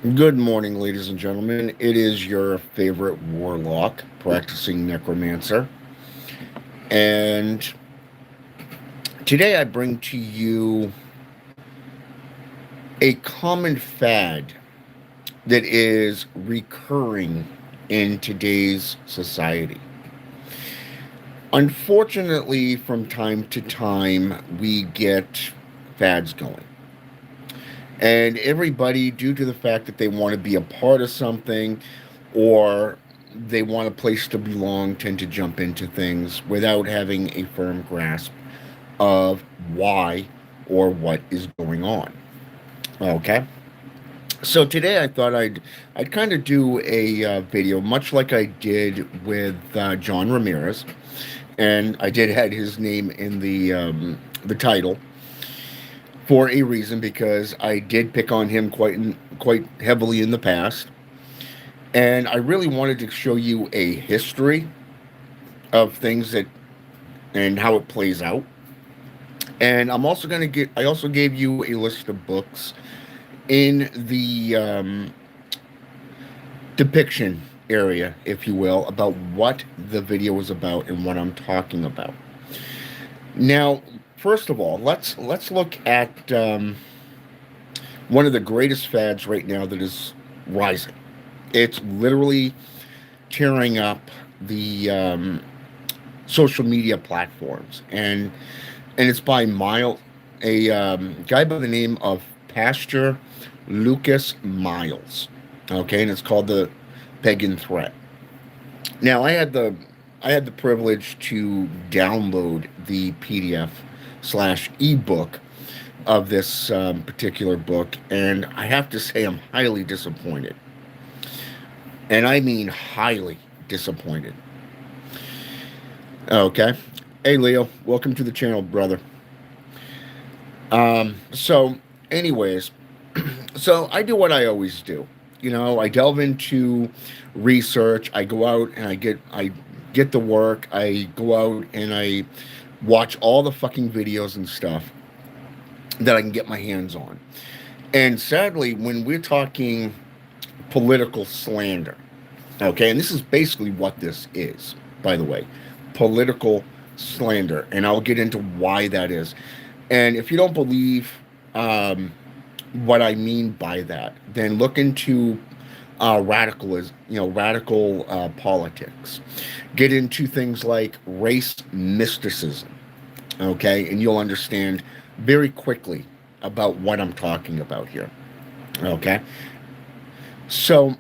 Good morning, ladies and gentlemen. It is your favorite warlock, practicing necromancer. And today I bring to you a common fad that is recurring in today's society. Unfortunately, from time to time, we get fads going. And everybody, due to the fact that they want to be a part of something or they want a place to belong, tend to jump into things without having a firm grasp of why or what is going on. Okay. So today I thought I'd kind of do a video, much like I did with John Ramirez, and I did had his name in the title for a reason because I did pick on him quite heavily in the past, and I really wanted to show you a history of things that and how it plays out. And I'm also going to get. I also gave you a list of books in the depiction area, if you will, about what the video is about and what I'm talking about. Now, first of all, let's look at one of the greatest fads right now that is rising. It's literally tearing up the social media platforms, and it's by a guy by the name of Pastor Lucas Miles. Okay, and it's called the Pagan Threat. Now, I had the privilege to download the PDF slash ebook of this particular book, and I have to say I'm highly disappointed, and I mean highly disappointed. Okay, hey Leo, welcome to the channel, brother. So, anyways, so I do what I always do. I delve into research. I go out and I get the work. I go out and I watch all the fucking videos and stuff that I can get my hands on. And sadly, when we're talking political slander, okay, and this is basically what this is, by the way, political slander, and I'll get into why that is. And if you don't believe what I mean by that, then look into radical politics. Get into things like race mysticism, okay, and you'll understand very quickly about what I'm talking about here, okay. So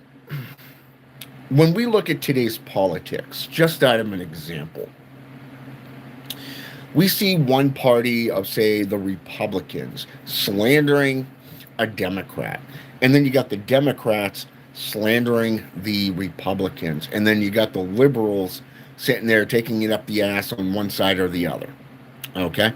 when we look at today's politics, just out of an example, we see one party of, say, the Republicans slandering a Democrat. And then you got the Democrats slandering the Republicans. And then you got the liberals sitting there taking it up the ass on one side or the other. Okay?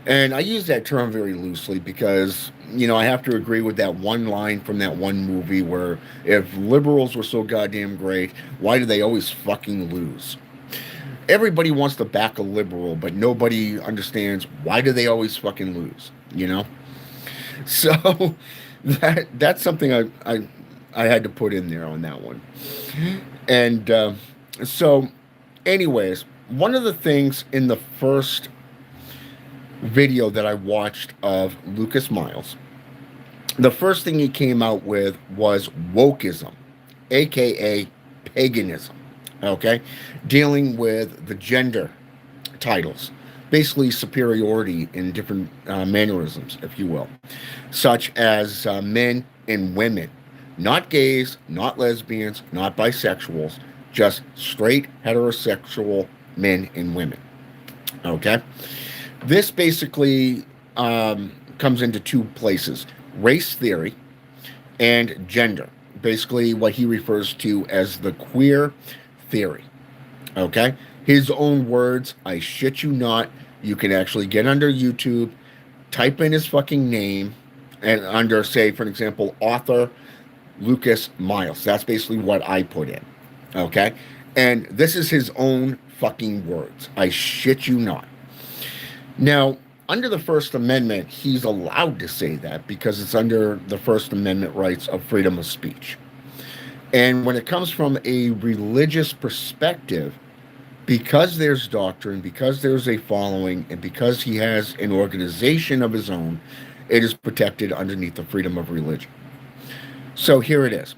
And I use that term very loosely because, I have to agree with that one line from that one movie where if liberals were so goddamn great, why do they always fucking lose? Everybody wants to back a liberal, but nobody understands why do they always fucking lose. So that's something I had to put in there on that one. And so, anyways, one of the things in the first video that I watched of Lucas Miles, the first thing he came out with was wokeism, aka paganism. Okay, dealing with the gender titles, basically superiority in different mannerisms, if you will, such as men and women, not gays, not lesbians, not bisexuals, just straight heterosexual men and women. Okay, this basically comes into two places: race theory and gender. Basically, what he refers to as the queer theory. Okay? His own words, I shit you not. You can actually get under YouTube, type in his fucking name, and under, say, for example, author Lucas Miles. That's basically what I put in. Okay? And this is his own fucking words. I shit you not. Now, under the First Amendment, he's allowed to say that because it's under the First Amendment rights of freedom of speech. And when it comes from a religious perspective, because there's doctrine, because there's a following, and because he has an organization of his own, it is protected underneath the freedom of religion. So here it is.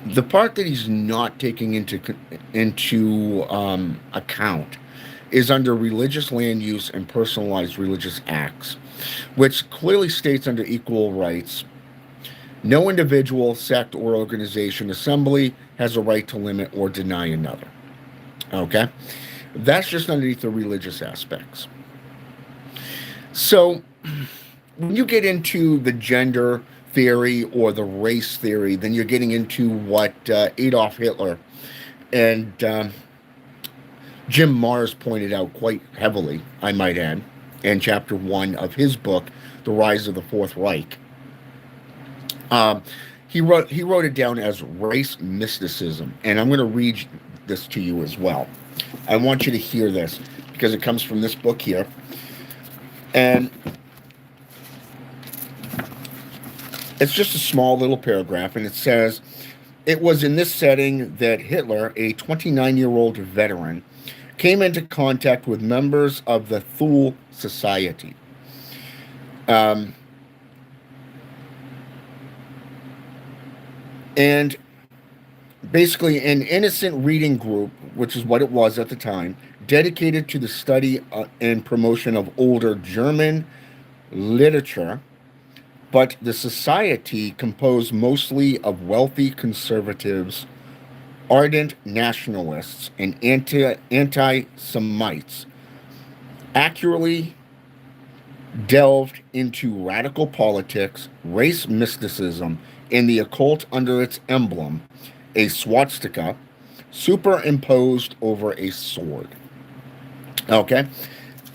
The part that he's not taking into account is under religious land use and personalized religious acts, which clearly states under equal rights, no individual, sect, or organization assembly has a right to limit or deny another. Okay? That's just underneath the religious aspects. So, when you get into the gender theory or the race theory, then you're getting into what Adolf Hitler and Jim Marrs pointed out quite heavily, I might add, in chapter 1 of his book, The Rise of the Fourth Reich. He wrote it down as race mysticism, and I'm going to read this to you as well. I want you to hear this because it comes from this book here, and it's just a small little paragraph, and it says, it was in this setting that Hitler, a 29-year-old veteran, came into contact with members of the Thule Society. And basically an innocent reading group, which is what it was at the time, dedicated to the study and promotion of older German literature, but the society composed mostly of wealthy conservatives, ardent nationalists, and anti-Semites, accurately delved into radical politics, race mysticism, and the occult under its emblem, a swastika superimposed over a sword. Okay?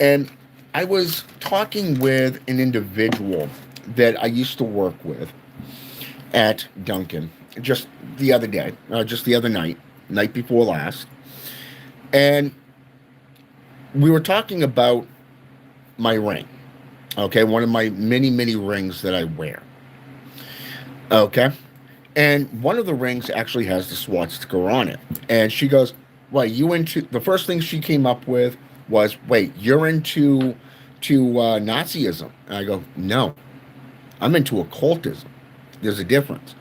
And I was talking with an individual that I used to work with at Duncan just the other day, just the other night before last. And we were talking about my ring. Okay? One of my many, many rings that I wear. Okay? And one of the rings actually has the swastika on it. And she goes, "Wait, you into..." The first thing she came up with was, "Wait, you're into Nazism?" And I go, "No, I'm into occultism. There's a difference."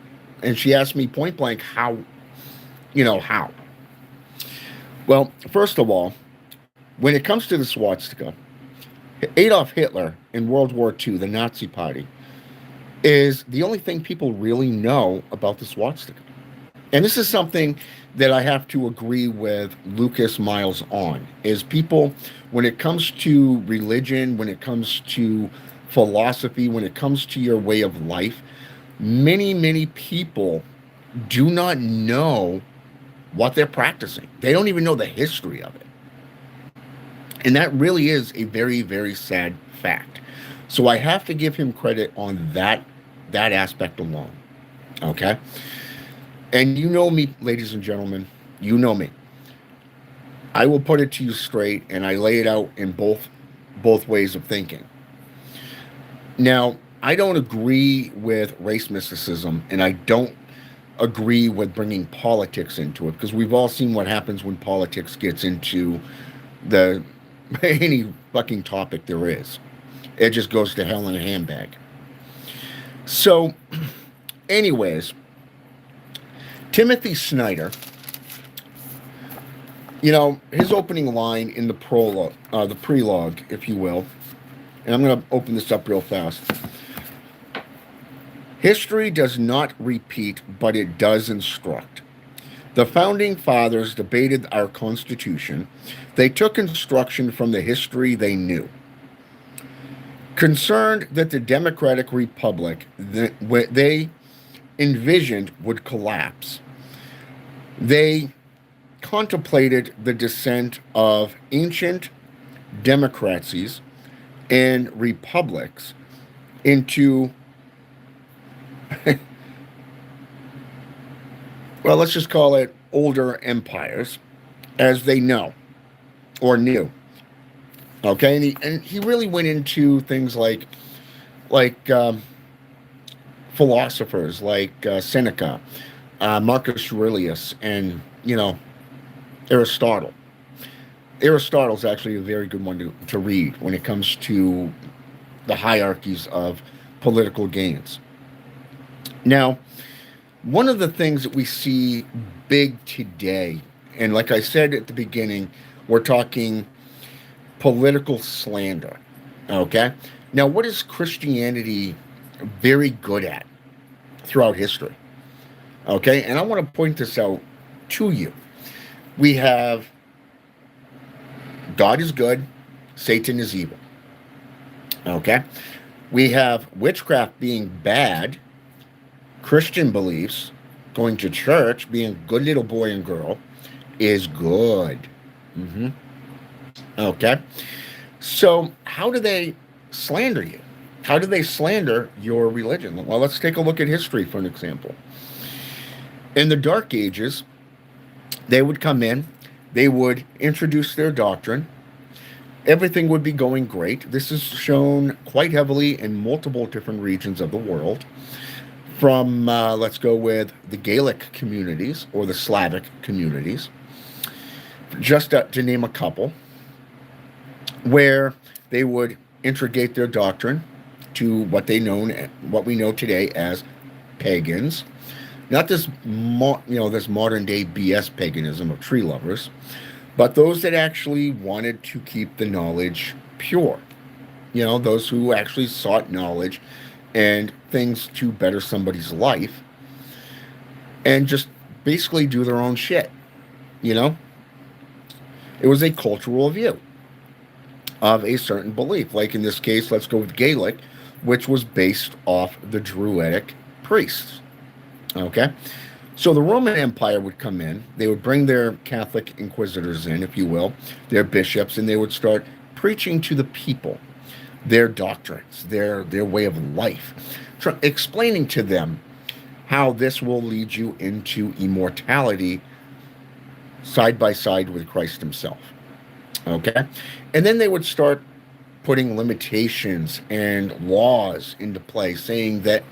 And she asked me point blank, how? How? Well, first of all, when it comes to the swastika, Adolf Hitler in World War II, the Nazi Party, is the only thing people really know about the swastika. And this is something that I have to agree with Lucas Miles on, is people, when it comes to religion, when it comes to philosophy, when it comes to your way of life, many, many people do not know what they're practicing. They don't even know the history of it. And that really is a very, very sad fact. So I have to give him credit on that aspect alone. Okay? And you know me, ladies and gentlemen, you know me. I will put it to you straight, and I lay it out in both ways of thinking. Now, I don't agree with race mysticism, and I don't agree with bringing politics into it, because we've all seen what happens when politics gets into the any fucking topic there is. It just goes to hell in a handbag. So, anyways, Timothy Snyder, his opening line in the prologue, the prelogue, if you will, and I'm going to open this up real fast. History does not repeat, but it does instruct. The founding fathers debated our Constitution. They took instruction from the history they knew. Concerned that the democratic republic they envisioned would collapse, they contemplated the descent of ancient democracies and republics into, well, let's just call it older empires, as they know or knew. Okay, and he really went into things like philosophers like Seneca, Marcus Aurelius, and Aristotle. Aristotle's actually a very good one to read when it comes to the hierarchies of political gains. Now, one of the things that we see big today, and like I said at the beginning, we're talking political slander. Okay? Now, what is Christianity very good at throughout history? Okay? And I want to point this out to you. We have God is good, Satan is evil. Okay? We have witchcraft being bad, Christian beliefs, going to church, being a good little boy and girl, is good. Mm-hmm. Okay? So, how do they slander you? How do they slander your religion? Well, let's take a look at history for an example. In the Dark Ages, they would come in, they would introduce their doctrine, everything would be going great. This is shown quite heavily in multiple different regions of the world. From, let's go with the Gaelic communities or the Slavic communities, just to name a couple, where they would integrate their doctrine to what we know today as pagans. Not this modern day BS paganism of tree lovers, but those that actually wanted to keep the knowledge pure. Those who actually sought knowledge and things to better somebody's life and just basically do their own shit. You know, it was a cultural view of a certain belief. Like in this case, let's go with Gaelic, which was based off the Druidic priests. Okay? So the Roman Empire would come in, they would bring their Catholic inquisitors in, if you will, their bishops, and they would start preaching to the people their doctrines, their way of life, explaining to them how this will lead you into immortality side by side with Christ himself. Okay? And then they would start putting limitations and laws into play, saying that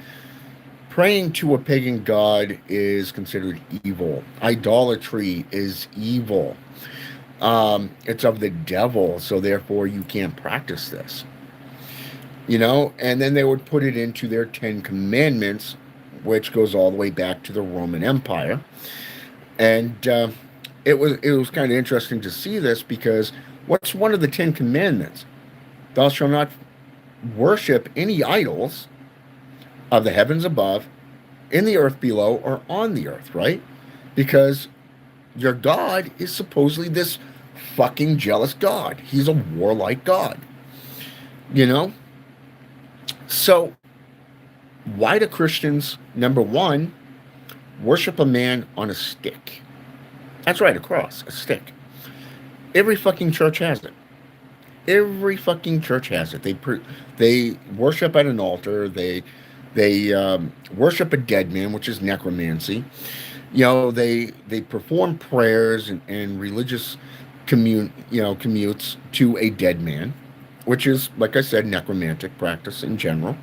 praying to a pagan god is considered evil. Idolatry is evil. It's of the devil, so therefore you can't practice this. And then they would put it into their 10 Commandments, which goes all the way back to the Roman Empire. And it was kind of interesting to see this because what's one of the 10 Commandments? Thou shalt not worship any idols of the heavens above, in the earth below, or on the earth, right? Because your God is supposedly this fucking jealous God. He's a warlike God. So, why do Christians, number one, worship a man on a stick? That's right, a cross, a stick. Every fucking church has it. Every fucking church has it. They worship at an altar. They worship a dead man, which is necromancy. They perform prayers and religious commutes to a dead man, which is, like I said, necromantic practice in general.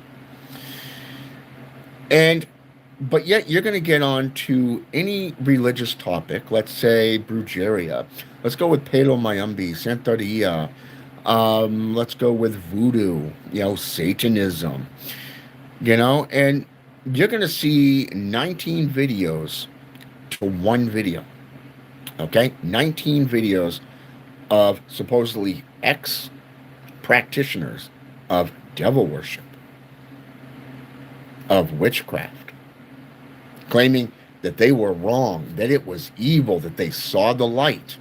But yet you're going to get on to any religious topic, let's say Brujeria. Let's go with Palo Mayumbi, Santeria. Let's go with voodoo, Satanism, and you're going to see 19 videos to one video. Okay? 19 videos of supposedly ex-practitioners of devil worship, of witchcraft, claiming that they were wrong, that it was evil, that they saw the light.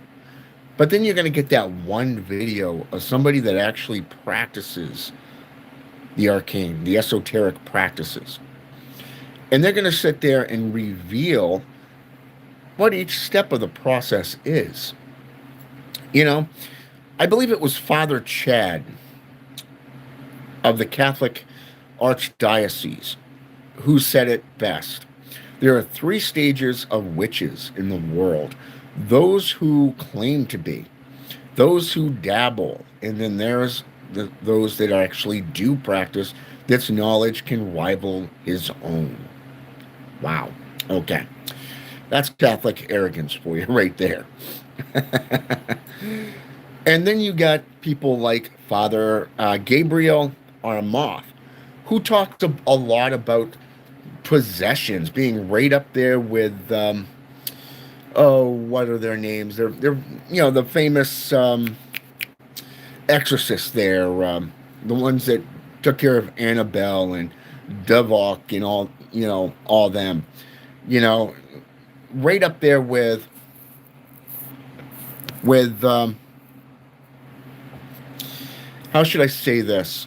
But then you're going to get that one video of somebody that actually practices the arcane, the esoteric practices. And they're going to sit there and reveal what each step of the process is. I believe it was Father Chad of the Catholic Archdiocese who said it best. There are 3 stages of witches in the world. Those who claim to be those who dabble, and then there's those that actually do practice that's knowledge can rival his own. Wow. Okay. That's Catholic arrogance for you right there. And then you got people like Father Gabriel Armoth, who talks a lot about possessions being right up there with oh, what are their names? They're the famous exorcists there, the ones that took care of Annabelle and Devok and all them, you know, right up there with how should I say this?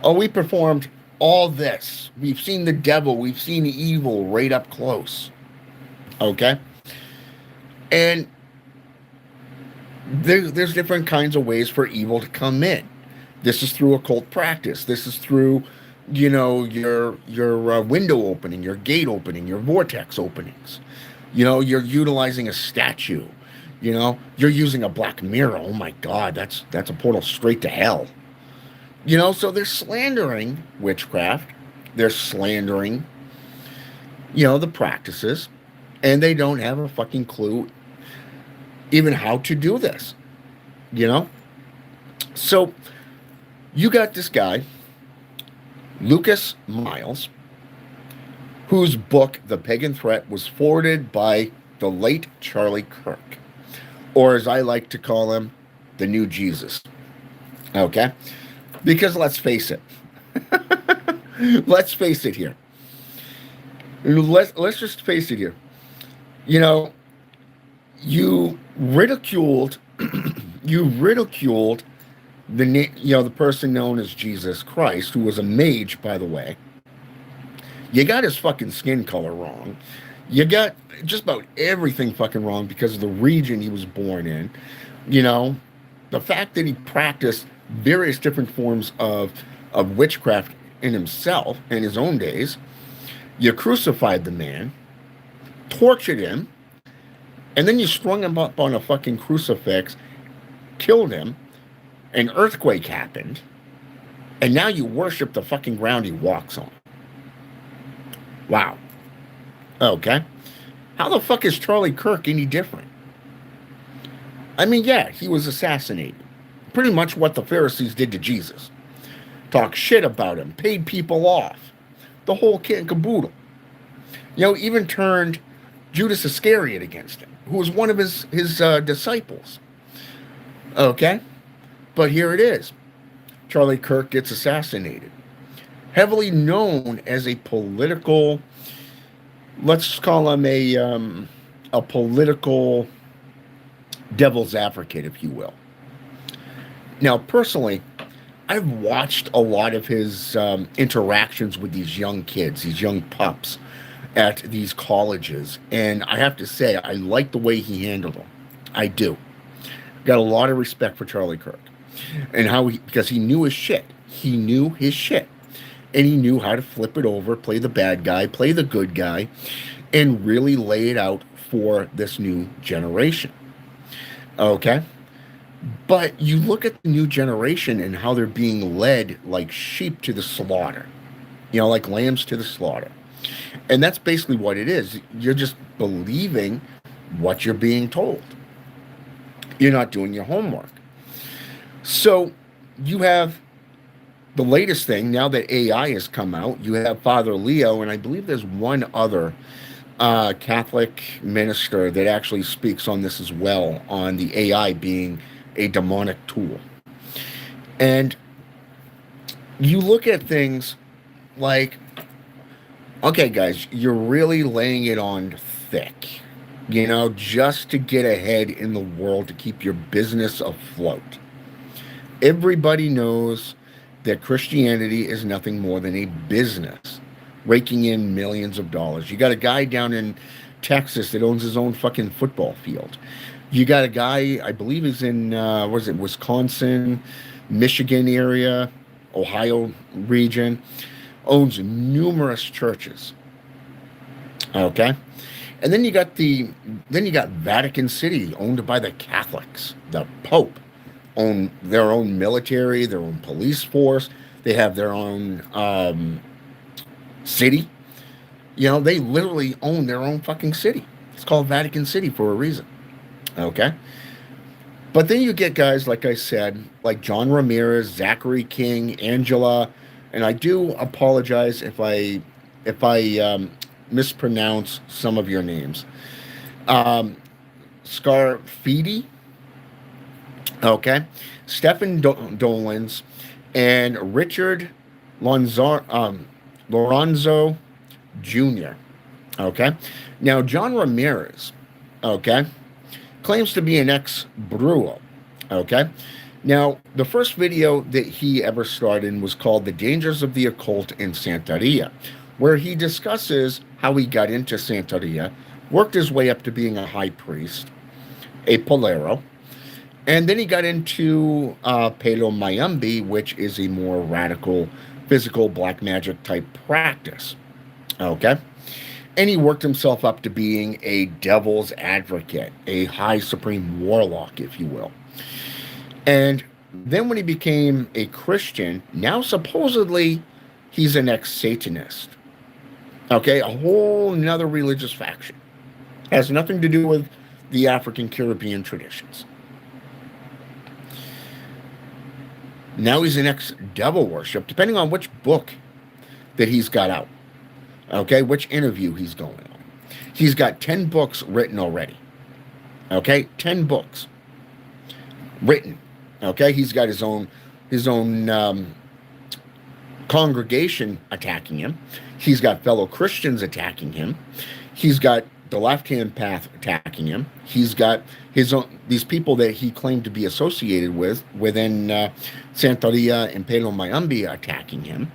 Oh, we performed all this. We've seen the devil. We've seen evil right up close. Okay, and there's different kinds of ways for evil to come in. This is through occult practice. This is through, your window opening, your gate opening, your vortex openings. You're utilizing a statue. You're using a black mirror. Oh my God, that's a portal straight to hell. So they're slandering witchcraft. They're slandering, the practices, and they don't have a fucking clue even how to do this. You know, so you got this guy, Lucas Miles, whose book, The Pagan Threat, was forwarded by the late Charlie Kirk, or as I like to call him, the new Jesus. Okay? Because let's face it. Let's face it here. Let's just face it here. You know, you ridiculed you ridiculed the person known as Jesus Christ, who was a mage, by the way. You got his fucking skin color wrong. You got just about everything fucking wrong because of the region he was born in. The fact that he practiced various different forms of witchcraft in himself in his own days. You crucified the man, tortured him, and then you strung him up on a fucking crucifix, killed him, an earthquake happened, and now you worship the fucking ground he walks on. Wow. Okay. How the fuck is Charlie Kirk any different? I mean, yeah, he was assassinated. Pretty much what the Pharisees did to Jesus. Talk shit about him, paid people off. The whole kit and caboodle. Even turned Judas Iscariot against him, who was one of his disciples. Okay? But here it is. Charlie Kirk gets assassinated. Heavily known as a political, let's call him a political devil's advocate, if you will. Now, personally, I've watched a lot of his interactions with these young kids, these young pups at these colleges, and I have to say, I like the way he handled them. I do. Got a lot of respect for Charlie Kirk, and because he knew his shit. He knew his shit, and he knew how to flip it over, play the bad guy, play the good guy, and really lay it out for this new generation. Okay? But you look at the new generation and how they're being led like sheep to the slaughter, like lambs to the slaughter. And that's basically what it is. You're just believing what you're being told. You're not doing your homework. So you have the latest thing, now that AI has come out, you have Father Leo, and I believe there's one other Catholic minister that actually speaks on this as well, on the AI being a demonic tool. And you look at things like, okay, guys, you're really laying it on thick, just to get ahead in the world, to keep your business afloat. Everybody knows that Christianity is nothing more than a business, raking in millions of dollars. You got a guy down in Texas that owns his own fucking football field. You got a guy, I believe he's in, Wisconsin, Michigan area, Ohio region, owns numerous churches. Okay? And then you got Vatican City, owned by the Catholics. The Pope own their own military, their own police force. They have their own city. You know, they literally own their own fucking city. It's called Vatican City for a reason. Okay? But then you get guys, like I said, like John Rameriz, Zachary King, Angela, and I do apologize if I mispronounce some of your names. Um, Scarfidi, okay, Stephen Dolans, and Richard Lorenzo Jr. Okay, now John Ramirez, okay, claims to be an ex-Bruo. Okay, now the first video that he ever starred in was called "The Dangers of the Occult in Santeria," where he discusses how he got into Santeria, worked his way up to being a high priest, a polero, and then he got into Palo Mayumbi, which is a more radical physical black magic type practice. Okay? And he worked himself up to being a devil's advocate, a high supreme warlock, if you will. And then when he became a Christian, now supposedly he's an ex-Satanist. Okay? A whole nother religious faction. Has nothing to do with the African Caribbean traditions. Now he's an ex-devil worship, depending on which book that he's got out. Okay, which interview he's going on. He's got 10 books written already. Okay, 10 books written. Okay, he's got his own congregation attacking him. He's got fellow Christians attacking him. He's got the left-hand path attacking him. He's got his own, these people that he claimed to be associated with within Santeria and Palo Mayumbi attacking him.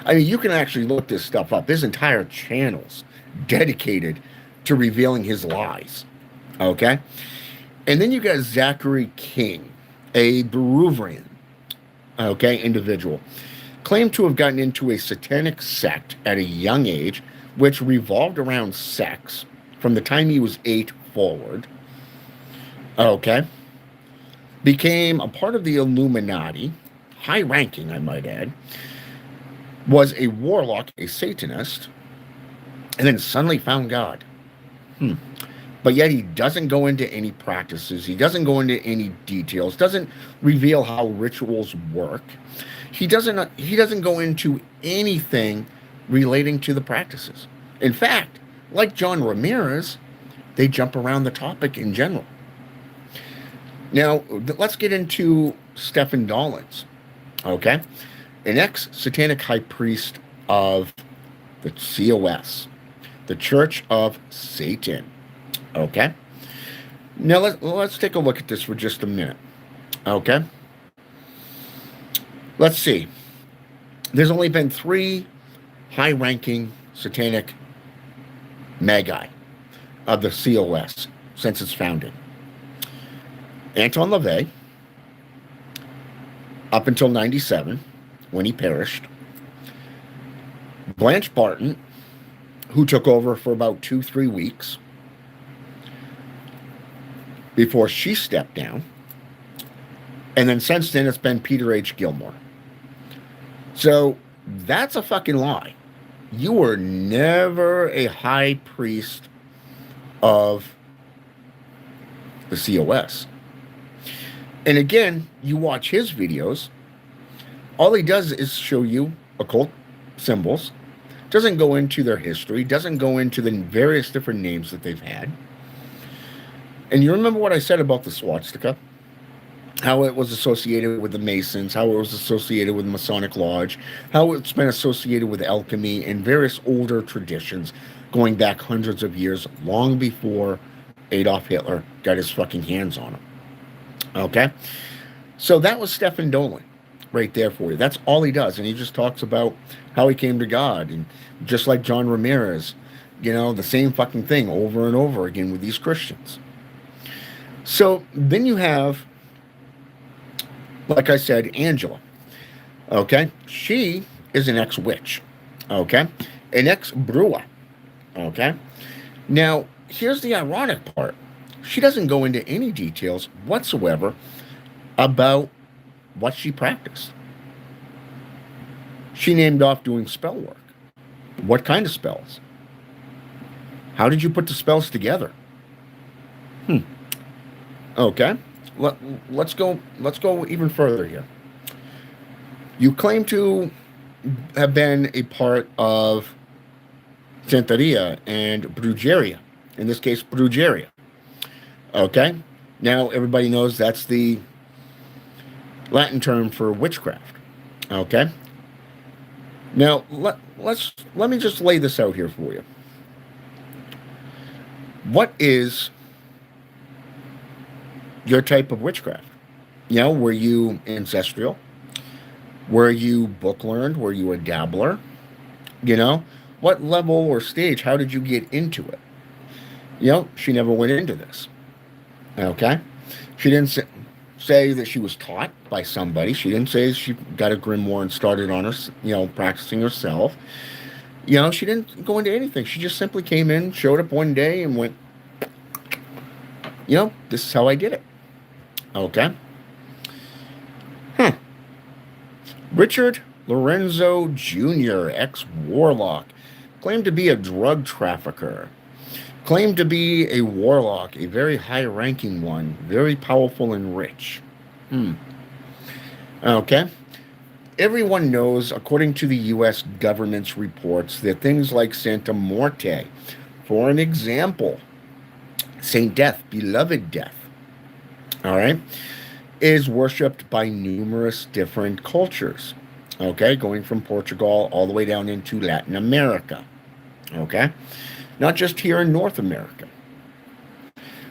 I mean, you can actually look this stuff up. There's entire channels dedicated to revealing his lies. Okay? And then you got Zachary King, a Peruvian, okay, individual, claimed to have gotten into a satanic sect at a young age, which revolved around sex from the time he was 8 forward. Okay? Became a part of the Illuminati, high ranking, I might add, was a warlock, a Satanist, and then suddenly found God. But yet he doesn't go into any practices. He doesn't go into any details. Doesn't reveal how rituals work. He doesn't go into anything relating to the practices. In fact, like John Ramirez, they jump around the topic in general. Now, let's get into Stephen Dollins, okay? An ex-satanic high priest of the COS, the Church of Satan, okay? Now, let's take a look at this for just a minute, okay? Let's see. There's only been 3 high-ranking satanic magi of the COS since its founding. Anton LaVey, up until 97, when he perished. Blanche Barton, who took over for about 2-3 weeks before she stepped down. And then since then, it's been Peter H. Gilmore. So that's a fucking lie. You were never a high priest of the COS. And again, you watch his videos, all he does is show you occult symbols, doesn't go into their history, doesn't go into the various different names that they've had. And you remember what I said about the swastika? How it was associated with the Masons, how it was associated with the Masonic Lodge, how it's been associated with alchemy and various older traditions going back hundreds of years, long before Adolf Hitler got his fucking hands on them. Okay? So that was Stephen Dolan right there for you. That's all he does. And he just talks about how he came to God. And just like John Ramirez, you know, the same fucking thing over and over again with these Christians. So then you have, like I said, Angela. Okay? She is an ex-witch. Okay? An ex-brewer. Okay? Now, here's the ironic part. She doesn't go into any details whatsoever about what she practiced. She named off doing spell work. What kind of spells? How did you put the spells together? Hmm. Okay. Let, let's go. Let's go even further here. You claim to have been a part of Santeria and Brujeria. In this case, Brujeria. Okay. Now everybody knows that's the Latin term for witchcraft. Okay. Now let me just lay this out here for you. What is your type of witchcraft? You know, were you ancestral? Were you book learned? Were you a dabbler? You know, what level or stage? How did you get into it? You know, she never went into this. Okay, she didn't say that she was taught by somebody. She didn't say she got a grimoire and started on her, practicing herself. You know, she didn't go into anything. She just simply came in, showed up one day, and went, this is how I did it. Okay. Huh. Richard Lorenzo Jr., ex-warlock, claimed to be a drug trafficker, claimed to be a warlock, a very high-ranking one, very powerful and rich. Okay. Everyone knows, according to the U.S. government's reports, that things like Santa Morte, for an example, Saint Death, beloved Death, all right, is worshipped by numerous different cultures, okay, going from Portugal all the way down into Latin America, okay, not just here in North America.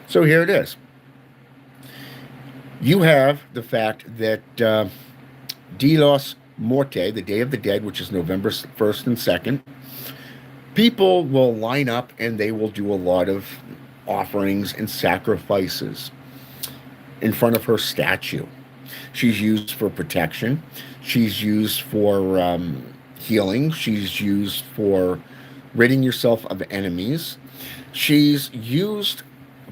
So here it is. You have the fact that De los Morte, the Day of the Dead, which is November 1st and 2nd, people will line up and they will do a lot of offerings and sacrifices in front of her statue. She's used for protection. She's used for healing. She's used for ridding yourself of enemies. She's used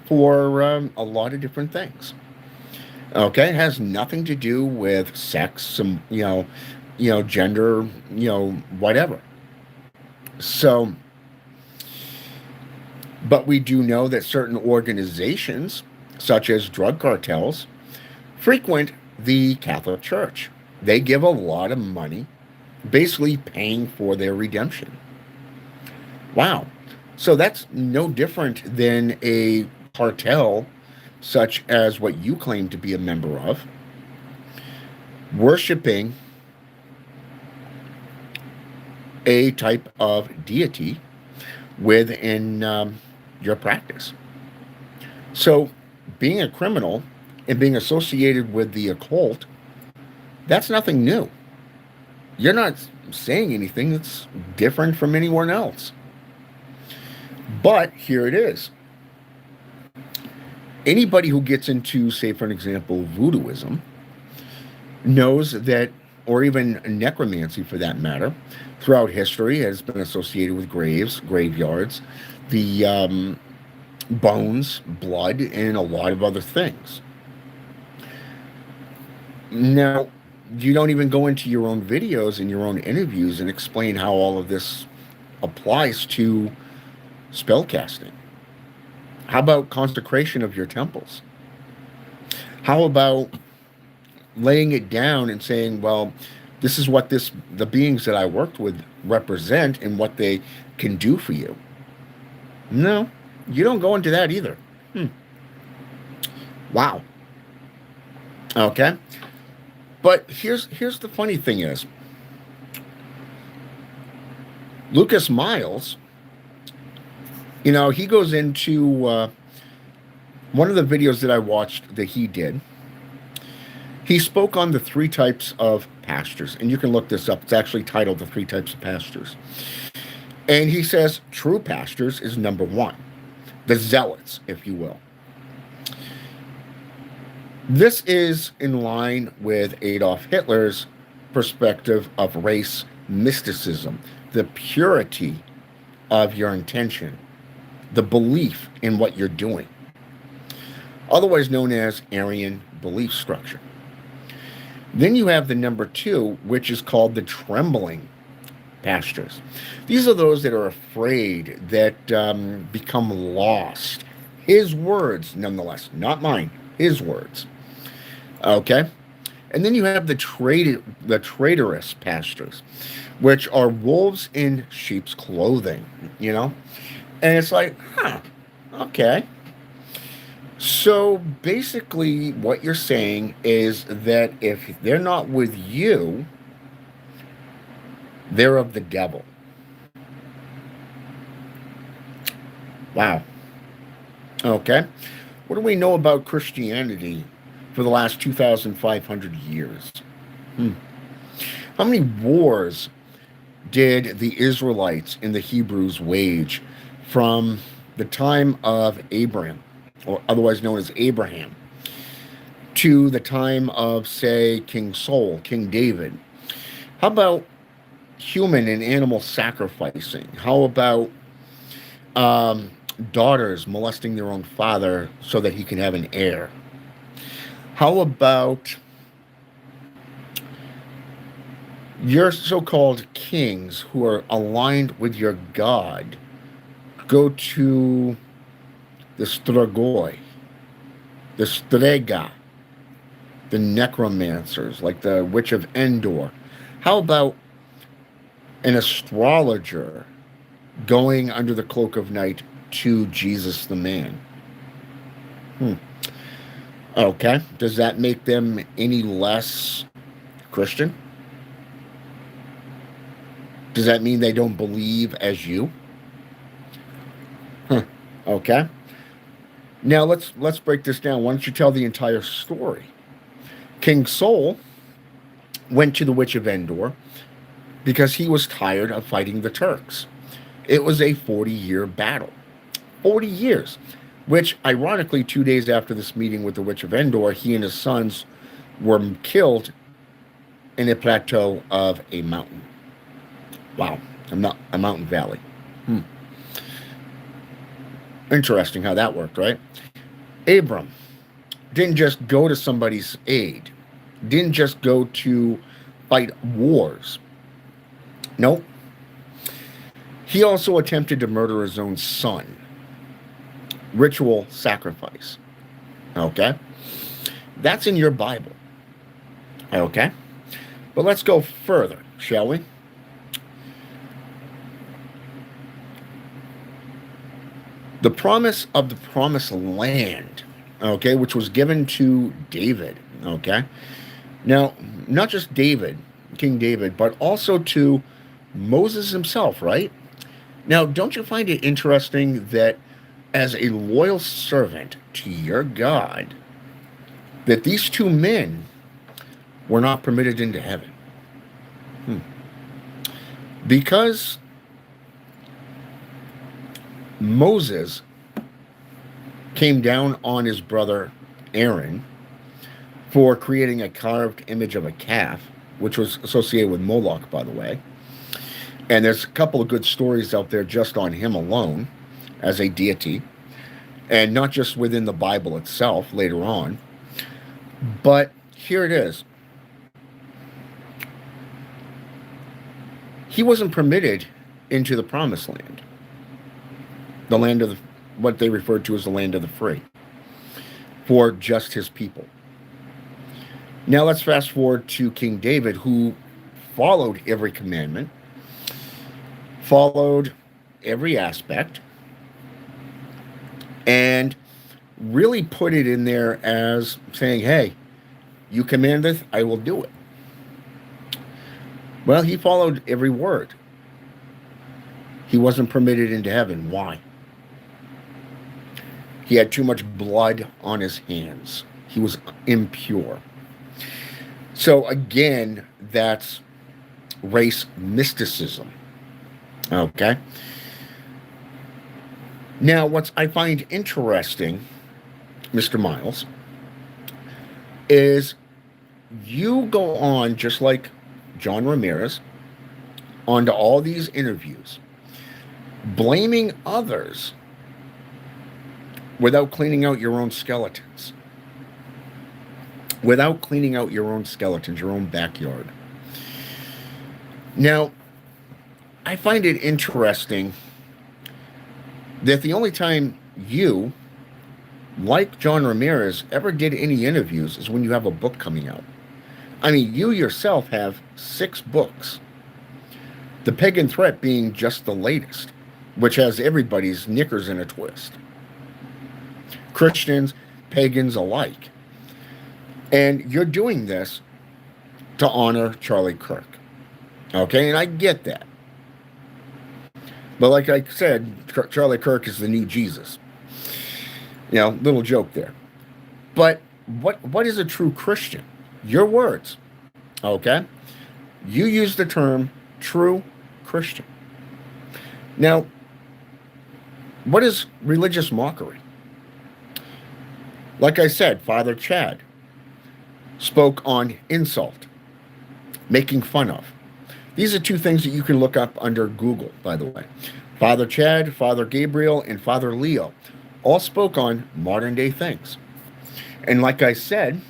for a lot of different things. Okay, it has nothing to do with sex, some gender, whatever. So, but we do know that certain organizations, such as drug cartels, frequent the Catholic Church. They give a lot of money, basically paying for their redemption. Wow. So that's no different than a cartel such as what you claim to be a member of, worshiping a type of deity within your practice. So being a criminal and being associated with the occult, that's nothing new. You're not saying anything that's different from anyone else. But here it is. Anybody who gets into, say, for an example, voodooism knows that, or even necromancy for that matter, throughout history has been associated with graves, graveyards, the bones, blood, and a lot of other things. Now, you don't even go into your own videos and your own interviews and explain how all of this applies to spellcasting. How about consecration of your temples? How about laying it down and saying, well, this is what the beings that I worked with represent and what they can do for you? No, you don't go into that either. Wow. Okay. But here's the funny thing is, Lucas Miles, he goes into one of the videos that I watched that he did. He spoke on the 3 types of pastors, and you can look this up. It's actually titled The 3 Types of Pastors. And he says true pastors is number 1, the zealots, if you will. This is in line with Adolf Hitler's perspective of race mysticism, the purity of your intention. the belief in what you're doing, otherwise known as Aryan belief structure. Then you have the number two, which is called the trembling pastors. These are those that are afraid, that become lost. His words, nonetheless, not mine, his words. Okay? And then you have the traitorous pastors, which are wolves in sheep's clothing, you know? And it's like, okay. So basically, what you're saying is that if they're not with you, they're of the devil. Wow. Okay. What do we know about Christianity for the last 2,500 years? How many wars did the Israelites and the Hebrews wage from the time of Abraham, or otherwise known as Abraham, to the time of, say, King Saul, King David? How about human and animal sacrificing? How about daughters molesting their own father so that he can have an heir? How about your so-called kings who are aligned with your god go to the Strigoi, the Strega, the necromancers, like the Witch of Endor? How about an astrologer going under the cloak of night to Jesus the man? Okay. Does that make them any less Christian? Does that mean they don't believe as you? Okay. Now let's break this down. Why don't you tell the entire story? King Saul went to the Witch of Endor because he was tired of fighting the Turks. It was a 40-year battle. 40 years. Which, ironically, 2 days after this meeting with the Witch of Endor, he and his sons were killed in a plateau of a mountain. Wow. A mountain valley. Interesting how that worked, right? Abram didn't just go to somebody's aid. Didn't just go to fight wars. Nope. He also attempted to murder his own son. Ritual sacrifice. Okay? That's in your Bible. Okay? But let's go further, shall we? The promise of the promised land, okay, which was given to David, okay? Now, not just David, King David, but also to Moses himself, right? Now, don't you find it interesting that as a loyal servant to your God, that these two men were not permitted into heaven? Because Moses came down on his brother Aaron for creating a carved image of a calf, which was associated with Moloch, by the way. And there's a couple of good stories out there just on him alone as a deity, and not just within the Bible itself later on. But here it is. He wasn't permitted into the promised land, the land of what they referred to as the land of the free, for just his people. Now let's fast forward to King David, who followed every commandment, followed every aspect, and really put it in there as saying, hey, you commandeth, I will do it. Well, he followed every word. He wasn't permitted into heaven. Why? He had too much blood on his hands. He was impure. So again, that's race mysticism. Okay? Now, what I find interesting, Mr. Miles, is you go on, just like John Rameriz, onto all these interviews, blaming others without cleaning out your own skeletons. Without cleaning out your own skeletons, your own backyard. Now, I find it interesting that the only time you, like John Rameriz, ever did any interviews is when you have a book coming out. I mean, you yourself have 6 books. The Pagan Threat being just the latest, which has everybody's knickers in a twist. Christians, pagans alike. And you're doing this to honor Charlie Kirk. Okay, and I get that. But like I said, Charlie Kirk is the new Jesus. You know, little joke there. But what is a true Christian? Your words. Okay? You use the term true Christian. Now, what is religious mockery? Like I said, Father Chad spoke on insult, making fun of. These are 2 things that you can look up under Google, by the way. Father Chad, Father Gabriel, and Father Leo all spoke on modern day things. And like I said,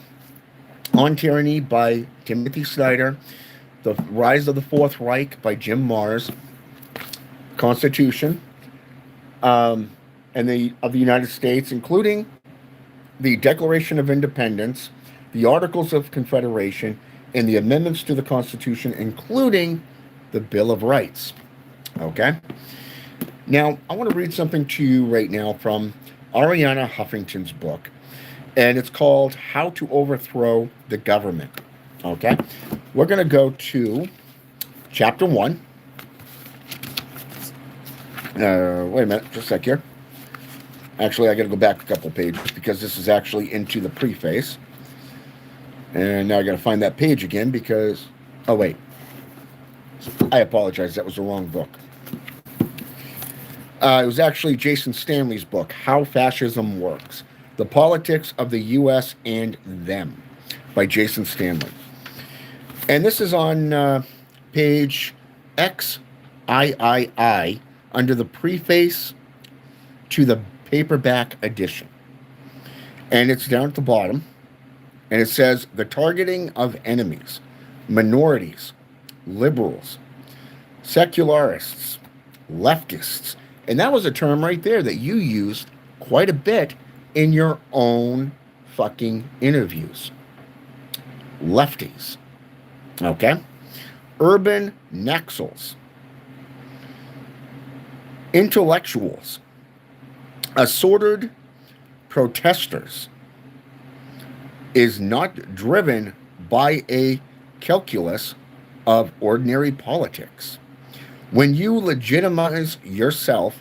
On Tyranny by Timothy Snyder, The Rise of the Fourth Reich by Jim Mars, Constitution of the United States, including the Declaration of Independence, the Articles of Confederation, and the amendments to the Constitution, including the Bill of Rights. Okay? Now, I want to read something to you right now from Arianna Huffington's book, and it's called How to Overthrow the Government. Okay? We're going to go to chapter 1. Wait a minute, just a sec here. Actually, I got to go back a couple pages because this is actually into the preface. And now I got to find that page again because, oh wait, I apologize, that was the wrong book. It was actually Jason Stanley's book, How Fascism Works, The Politics of the U.S. and Them, by Jason Stanley. And this is on page XIII under the preface to the paperback edition. And it's down at the bottom. And it says, the targeting of enemies, minorities, liberals, secularists, leftists. And that was a term right there that you used quite a bit in your own fucking interviews. Lefties. Okay? Urban nexals. Intellectuals. Assorted protesters. Is not driven by a calculus of ordinary politics. When you legitimize yourself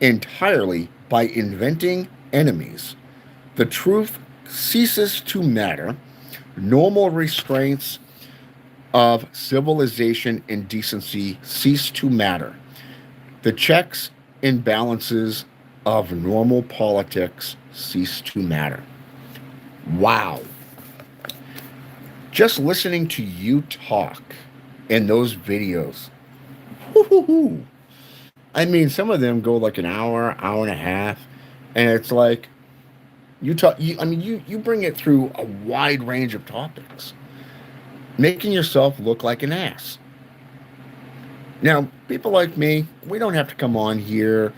entirely by inventing enemies, the truth ceases to matter. Normal restraints of civilization and decency cease to matter. The checks and balances of normal politics cease to matter. Wow. Just listening to you talk in those videos. Woo-hoo-hoo. I mean, some of them go like an hour, hour and a half, and it's like you talk. You bring it through a wide range of topics, making yourself look like an ass. Now, people like me, we don't have to come on here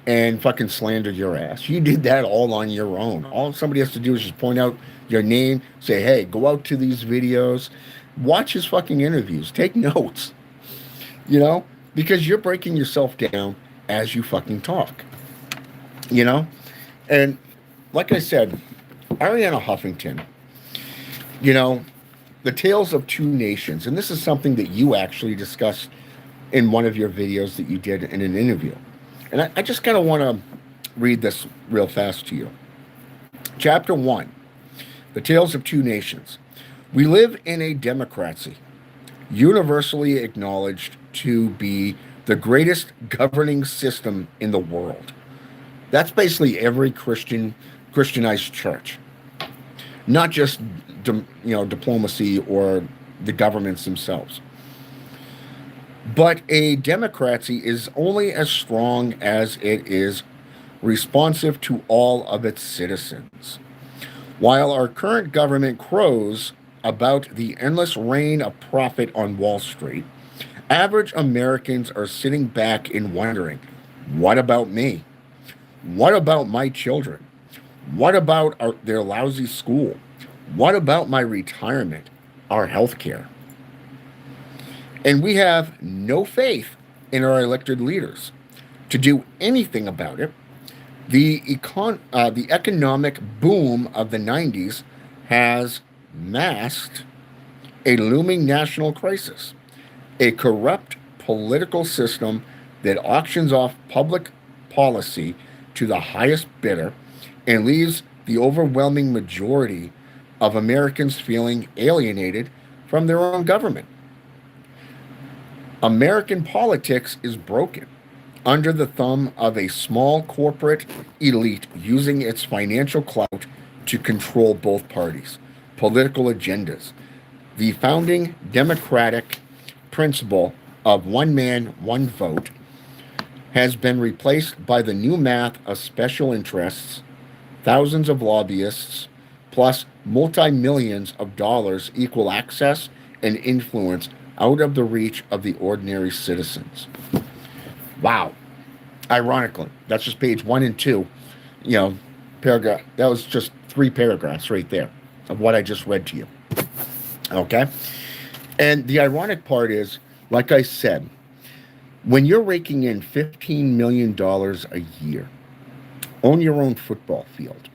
and fucking slander your ass. You did that all on your own. All somebody has to do is just point out your name, say, hey, go out to these videos, watch his fucking interviews, take notes, you know, because you're breaking yourself down as you fucking talk, you know? And like I said, Arianna Huffington, you know, the Tales of Two Nations, and this is something that you actually discussed in one of your videos that you did in an interview. And I just kind of want to read this real fast to you. Chapter 1, The Tales of Two Nations. We live in a democracy, universally acknowledged to be the greatest governing system in the world. That's basically every Christianized church. Not just, diplomacy or the governments themselves. But a democracy is only as strong as it is responsive to all of its citizens. While our current government crows about the endless reign of profit on Wall Street, average Americans are sitting back and wondering, what about me? What about my children? What about their lousy school? What about my retirement, our health care? And we have no faith in our elected leaders to do anything about it. The economic boom of the 90s has masked a looming national crisis, a corrupt political system that auctions off public policy to the highest bidder and leaves the overwhelming majority of Americans feeling alienated from their own government. American politics is broken under the thumb of a small corporate elite using its financial clout to control both parties' political agendas. The founding democratic principle of one man, one vote has been replaced by the new math of special interests, thousands of lobbyists, plus multi-millions of dollars equal access and influence out of the reach of the ordinary citizens. Wow. Ironically, that's just page 1 and 2. Paragraph. That was just 3 paragraphs right there of what I just read to you. Okay? And the ironic part is, like I said, when you're raking in $15 million a year, own your own football field,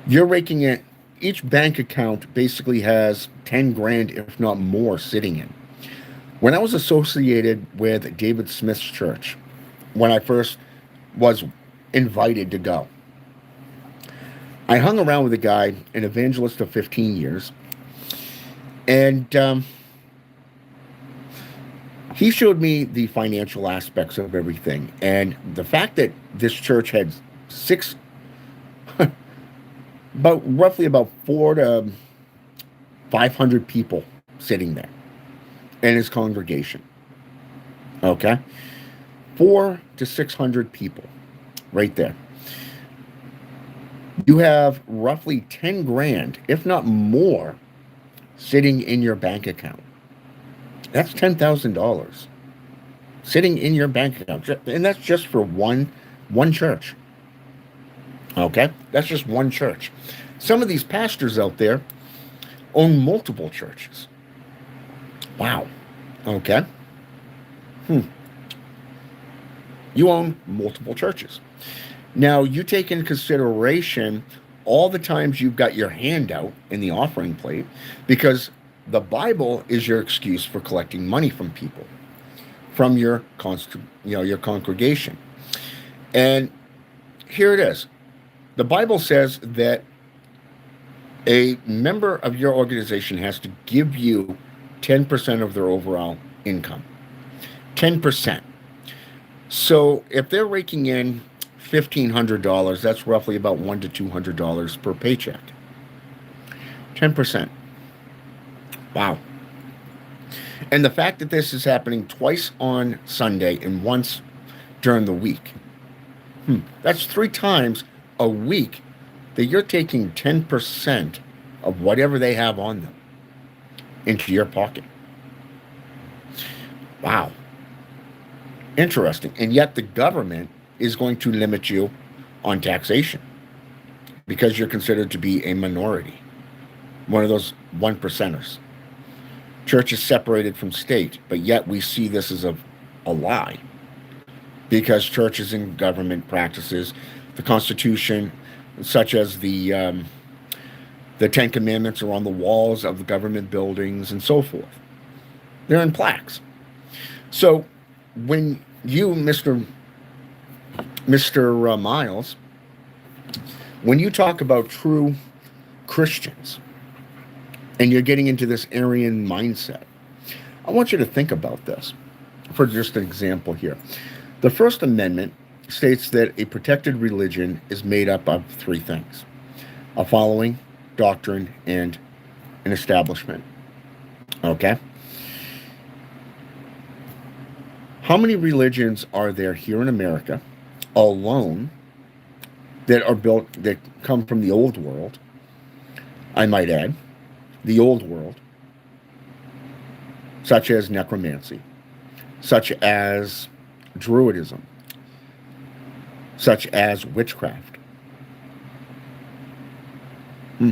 you're raking in, each bank account basically has 10 grand, if not more, sitting in. When I was associated with David Smith's church, when I first was invited to go, I hung around with a guy, an evangelist of 15 years, and he showed me the financial aspects of everything. And the fact that this church had roughly about 400 to 500 people sitting there in his congregation. Okay? 400 to 600 people right there. You have roughly 10 grand, if not more, sitting in your bank account. That's $10,000 sitting in your bank account. And that's just for one church. Okay? That's just one church. Some of these pastors out there own multiple churches. Wow. Okay? You own multiple churches. Now, you take into consideration all the times you've got your hand out in the offering plate, because the Bible is your excuse for collecting money from people, from your congregation. And here it is. The Bible says that a member of your organization has to give you 10% of their overall income. 10%. So if they're raking in $1,500, that's roughly about $100 to $200 per paycheck. 10%. Wow. And the fact that this is happening twice on Sunday and once during the week, that's 3 times a week that you're taking 10% of whatever they have on them into your pocket. Wow. Interesting. And yet the government is going to limit you on taxation because you're considered to be a minority, one of those 1%ers. Church is separated from state, but yet we see this as a lie, because churches and government practices the Constitution, such as the 10 Commandments, are on the walls of the government buildings and so forth. They're in plaques. So when you, Mr. Miles, when you talk about true Christians and you're getting into this Aryan mindset, I want you to think about this for just an example here. The First Amendment states that a protected religion is made up of 3 things: a following, doctrine, and an establishment. Okay? How many religions are there here in America alone that are built, that come from the old world, I might add, the old world, such as necromancy, such as druidism, such as witchcraft. Hmm.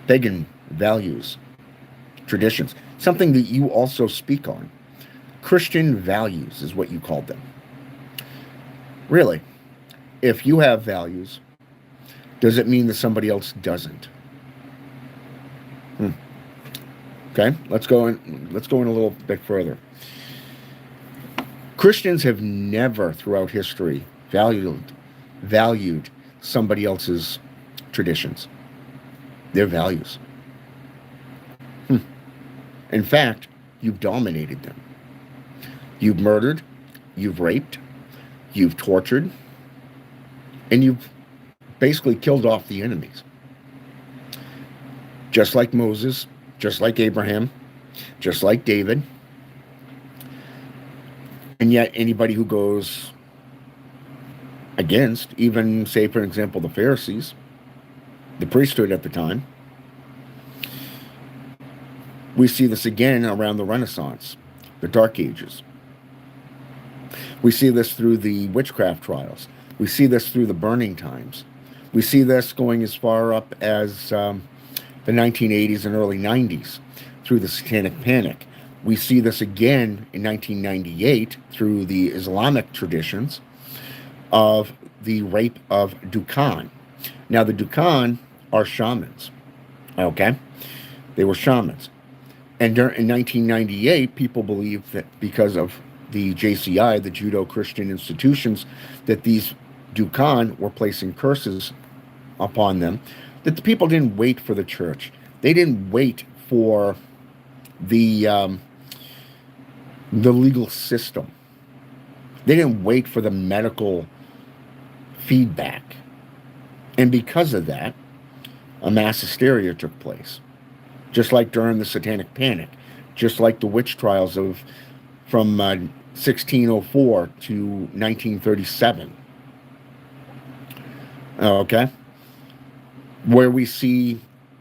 Pagan values, traditions, something that you also speak on. Christian values is what you called them. Really, if you have values, does it mean that somebody else doesn't? Hmm. Okay, let's go in. Let's go in a little bit further. Christians have never, throughout history, valued somebody else's traditions, their values. Hmm. In fact, you've dominated them. You've murdered, you've raped, you've tortured, and you've basically killed off the enemies. Just like Moses, just like Abraham, just like David. And yet, anybody who goes against, even, say, for example, the Pharisees, the priesthood at the time, we see this again around the Renaissance, the Dark Ages. We see this through the witchcraft trials. We see this through the burning times. We see this going as far up as the 1980s and early 90s through the Satanic Panic. We see this again in 1998 through the Islamic traditions of the rape of Dukhan. Now, the Dukhan are shamans, okay? They were shamans. And in 1998, people believed that because of the JCI, the Judo-Christian institutions, that these Dukhan were placing curses upon them, that the people didn't wait for the church. They didn't wait for the legal system. They didn't wait for the medical feedback. And because of that, a mass hysteria took place. Just like during the Satanic Panic, just like the witch trials from 1604 to 1937. Okay? Where we see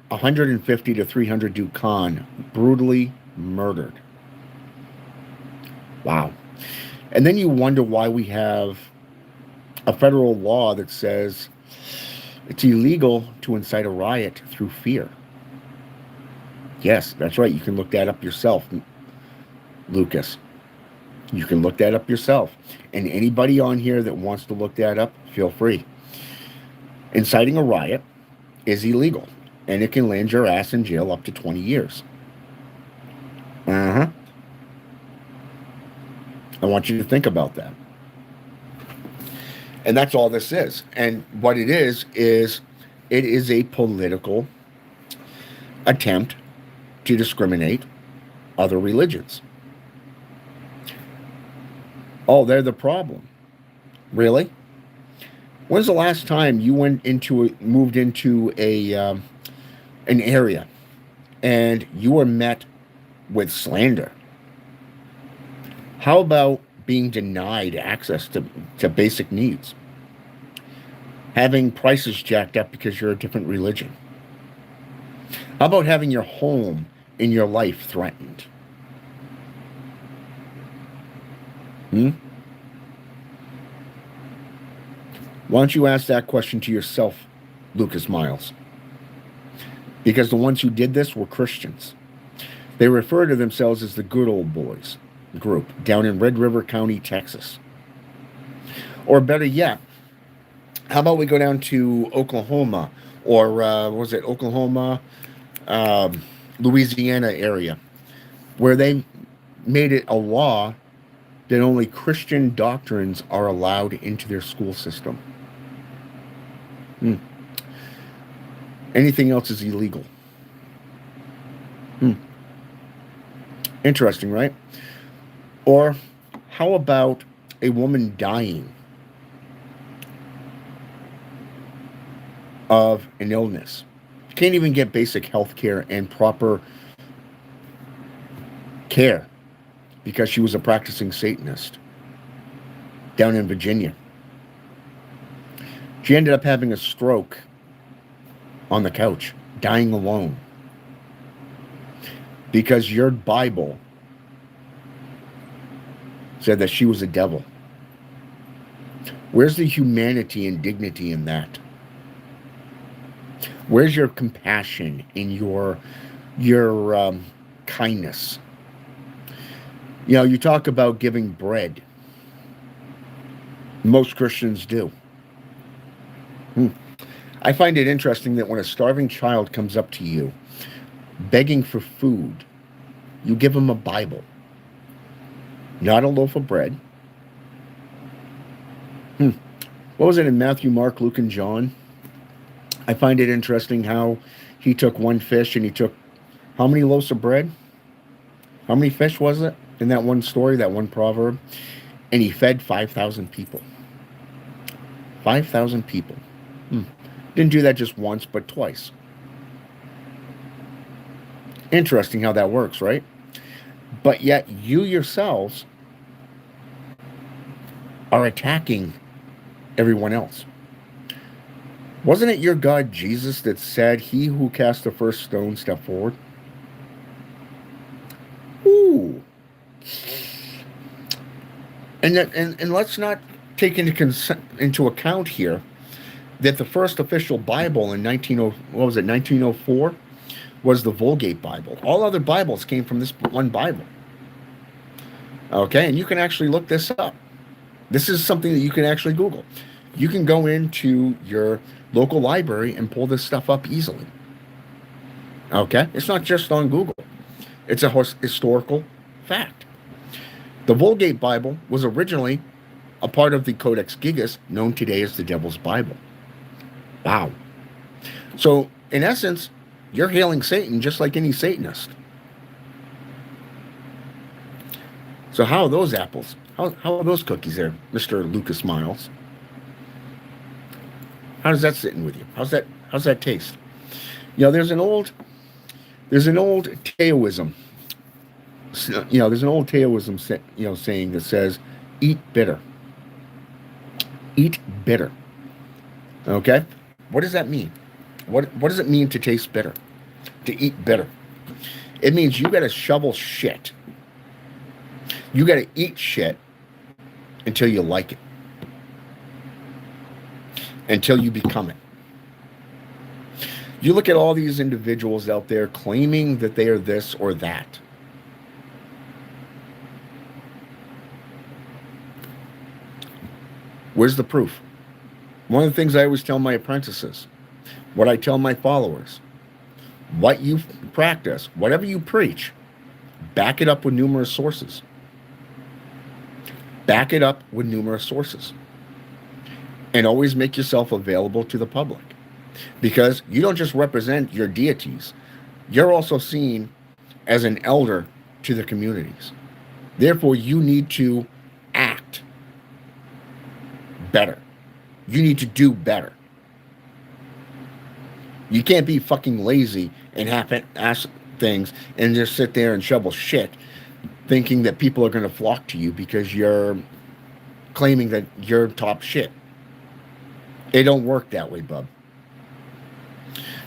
150 to 300 Dukhan brutally murdered. Wow. And then you wonder why we have a federal law that says it's illegal to incite a riot through fear. Yes, that's right. You can look that up yourself, Lucas. You can look that up yourself. And anybody on here that wants to look that up, feel free. Inciting a riot is illegal, and it can land your ass in jail up to 20 years. Uh-huh. I want you to think about that. And that's all this is. And what it is it is a political attempt to discriminate other religions. Oh, they're the problem. Really? When's the last time you moved into an area and you were met with slander? How about being denied access to basic needs? Having prices jacked up because you're a different religion? How about having your home and your life threatened? Why don't you ask that question to yourself, Lucas Miles? Because the ones who did this were Christians. They refer to themselves as the Good Old Boys group down in Red River County, Texas. Or better yet, how about we go down to Oklahoma, or was it Oklahoma, Louisiana area, where they made it a law that only Christian doctrines are allowed into their school system. Anything else is illegal. Interesting, right? Or how about a woman dying of an illness? Can't even get basic health care and proper care because she was a practicing Satanist. down in Virginia. She ended up having a stroke on the couch, dying alone. Because your Bible said that she was a devil. Where's the humanity and dignity in that? Where's your compassion and your kindness? You know, you talk about giving bread. Most Christians do. I find it interesting that when a starving child comes up to you begging for food, you give them a Bible, not a loaf of bread. What was it in Matthew, Mark, Luke, and John? I find it interesting how he took one fish and he took how many loaves of bread? How many fish was it in that one story, that one proverb? And he fed 5,000 people. 5,000 people. Didn't do that just once, but twice. Interesting how that works, right? But yet you yourselves are attacking everyone else. Wasn't it your God Jesus that said, "He who cast the first stone, step forward"? Ooh. And let's not take into account here that the first official Bible in 1904 was the Vulgate Bible. All other Bibles came from this one Bible. Okay, and you can actually look this up. This is something that you can actually Google. You can go into your local library and pull this stuff up easily. Okay, it's not just on Google. It's a historical fact. The Vulgate Bible was originally a part of the Codex Gigas, known today as the Devil's Bible. Wow. So, in essence, you're hailing Satan just like any Satanist. So how are those apples? How are those cookies there, Mr. Lucas Miles? How does that sit in with you? How's that taste? You know, there's an old Taoism. You know, there's an old Taoism saying that says, "Eat bitter." Eat bitter. Okay? What does that mean? What does it mean to taste bitter? To eat bitter? It means you got to shovel shit. You got to eat shit until you like it. Until you become it. You look at all these individuals out there claiming that they are this or that. Where's the proof? One of the things I always tell my apprentices, what I tell my followers, what you practice, whatever you preach, back it up with numerous sources. Back it up with numerous sources. And always make yourself available to the public. Because you don't just represent your deities, you're also seen as an elder to the communities. Therefore, you need to act better. You need to do better. You can't be fucking lazy and half-ass things and just sit there and shovel shit thinking that people are going to flock to you because you're claiming that you're top shit. It don't work that way, bub.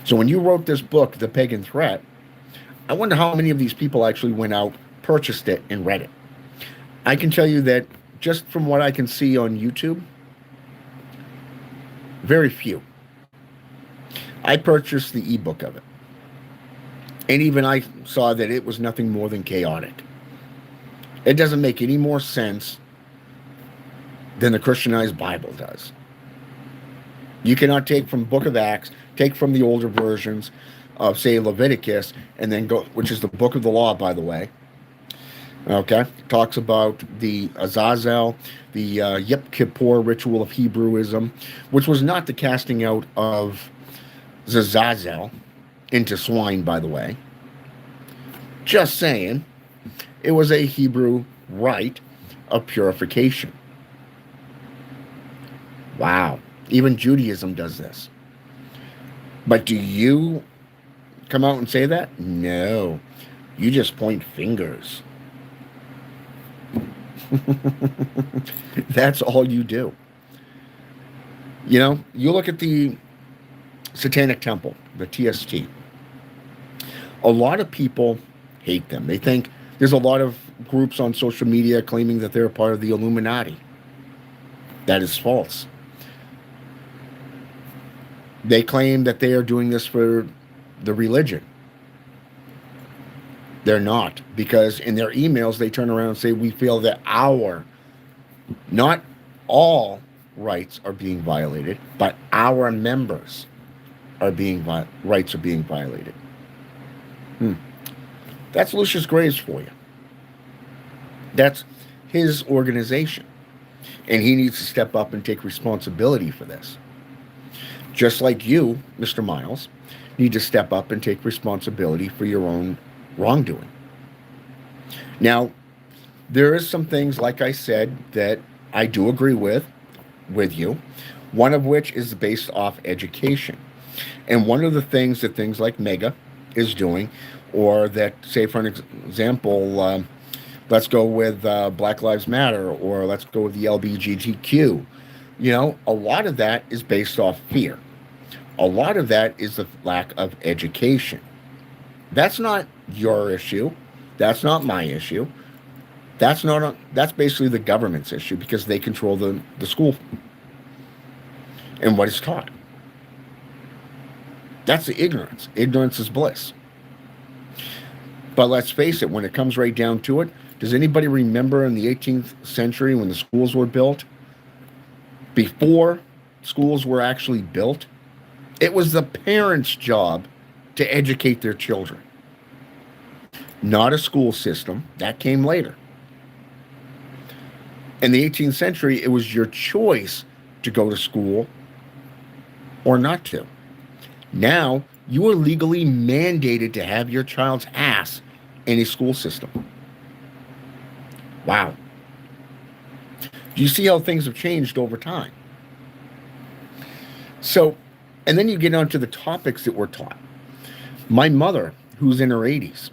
So when you wrote this book, The Pagan Threat, I wonder how many of these people actually went out, purchased it, and read it. I can tell you that just from what I can see on YouTube, very few. I purchased the ebook of it. And even I saw that it was nothing more than chaotic. It doesn't make any more sense than the Christianized Bible does. You cannot take from Book of Acts, take from the older versions of, say, Leviticus, and then go, which is the book of the law, by the way. Okay, talks about the Azazel, the Yom Kippur ritual of Hebrewism, which was not the casting out of Zazazel into swine, by the way. Just saying, it was a Hebrew rite of purification. Wow, even Judaism does this. But do you come out and say that? No, you just point fingers. That's all you do. You know, you look at the Satanic Temple, the TST. A lot of people hate them. They think there's a lot of groups on social media claiming that they're a part of the Illuminati. That is false. They claim that they are doing this for the religion. They're not, because in their emails they turn around and say we feel that not all rights are being violated, but our members are being rights are being violated. That's Lucius Graves for you. That's his organization, and he needs to step up and take responsibility for this. Just like you, Mr. Miles, need to step up and take responsibility for your own wrongdoing. Now, there is some things, like I said, that I do agree with you. One of which is based off education. And one of the things that things like Mega is doing, or that, say, for an example, let's go with Black Lives Matter, or let's go with the LGBTQ. You know, a lot of that is based off fear. A lot of that is the lack of education. That's not your issue. That's not my issue. That's basically the government's issue, because they control the school and what is taught. That's the ignorance. Ignorance is bliss. But let's face it, when it comes right down to it, does anybody remember in the 18th century when the schools were built? Before schools were actually built, it was the parents' job to educate their children. Not a school system. That came later. In the 18th century, it was your choice to go to school or not to. Now, you are legally mandated to have your child's ass in a school system. Wow. Do you see how things have changed over time? So, and then you get onto the topics that were taught. My mother, who's in her 80s,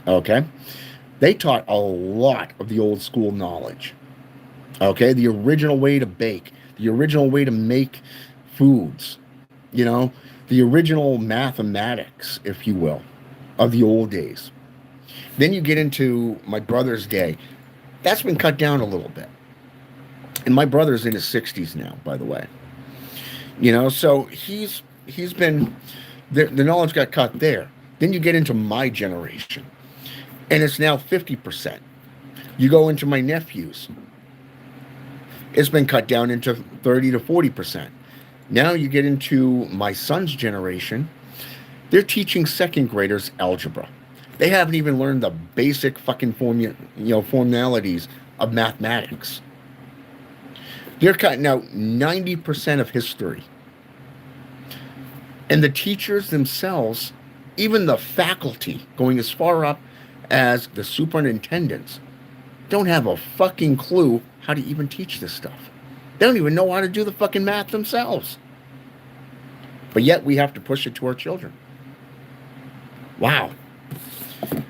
okay, they taught a lot of the old school knowledge. Okay, the original way to bake, the original way to make foods, you know, the original mathematics, if you will, of the old days. Then you get into my brother's day. That's been cut down a little bit. And my brother's in his 60s now, by the way. You know, so he's been, the knowledge got cut there. Then you get into my generation, and it's now 50%. You go into my nephews, it's been cut down into 30 to 40%. Now you get into my son's generation, they're teaching second graders algebra. They haven't even learned the basic fucking formalities of mathematics. They're cutting out 90% of history. And the teachers themselves, even the faculty, going as far up as the superintendents, don't have a fucking clue how to even teach this stuff. They don't even know how to do the fucking math themselves. But yet we have to push it to our children. Wow.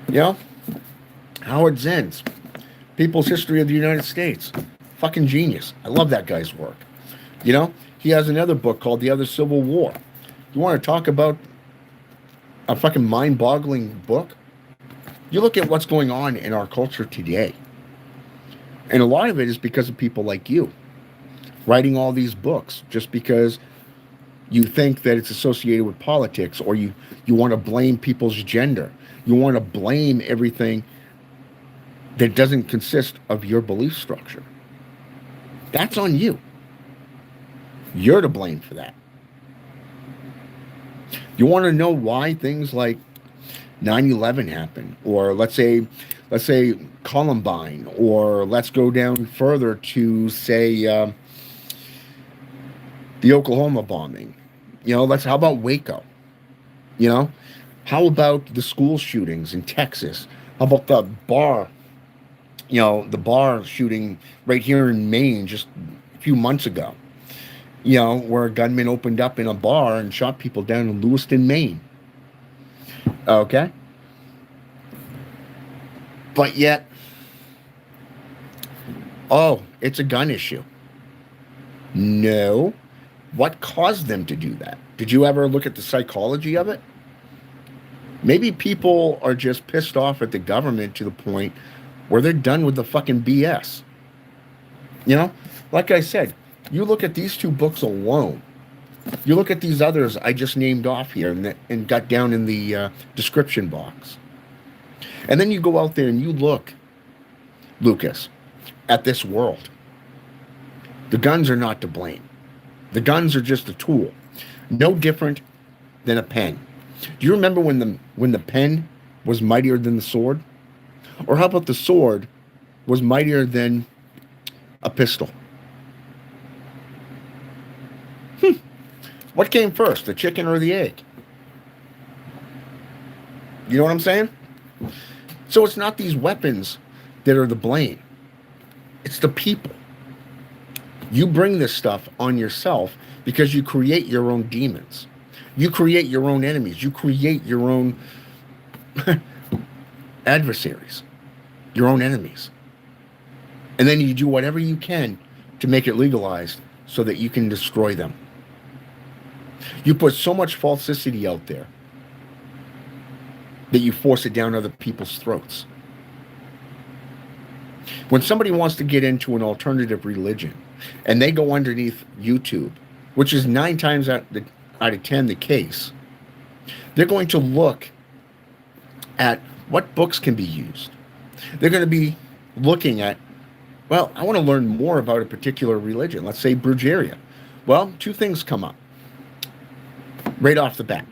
You know, Howard Zinn's People's History of the United States. Fucking genius. I love that guy's work. You know, he has another book called The Other Civil War. You want to talk about a fucking mind-boggling book? You look at what's going on in our culture today. And a lot of it is because of people like you writing all these books just because you think that it's associated with politics, or you want to blame people's gender. You want to blame everything that doesn't consist of your belief structure. That's on you. You're to blame for that. You want to know why things like 9/11 happened, or let's say Columbine, or let's go down further to say the Oklahoma bombing. You know, how about Waco? You know, how about the school shootings in Texas? How about the bar shooting right here in Maine just a few months ago? You know, where a gunman opened up in a bar and shot people down in Lewiston, Maine. Okay? But yet, Oh, it's a gun issue. No. What caused them to do that? Did you ever look at the psychology of it? Maybe people are just pissed off at the government to the point where they're done with the fucking BS. You know, like I said, you look at these two books alone. You look at these others I just named off here and got down in the description box. And then you go out there and you look, Lucas, at this world. The guns are not to blame. The guns are just a tool. No different than a pen. Do you remember when the pen was mightier than the sword? Or how about the sword was mightier than a pistol? What came first, the chicken or the egg? You know what I'm saying? So it's not these weapons that are the blame. It's the people. You bring this stuff on yourself because you create your own demons. You create your own enemies. You create your own adversaries, your own enemies. And then you do whatever you can to make it legalized so that you can destroy them. You put so much falsity out there that you force it down other people's throats. When somebody wants to get into an alternative religion and they go underneath YouTube, which is 9 times out of 10 the case, they're going to look at what books can be used. They're going to be looking at, well, I want to learn more about a particular religion. Let's say Brujeria. Well, 2 things come up right off the bat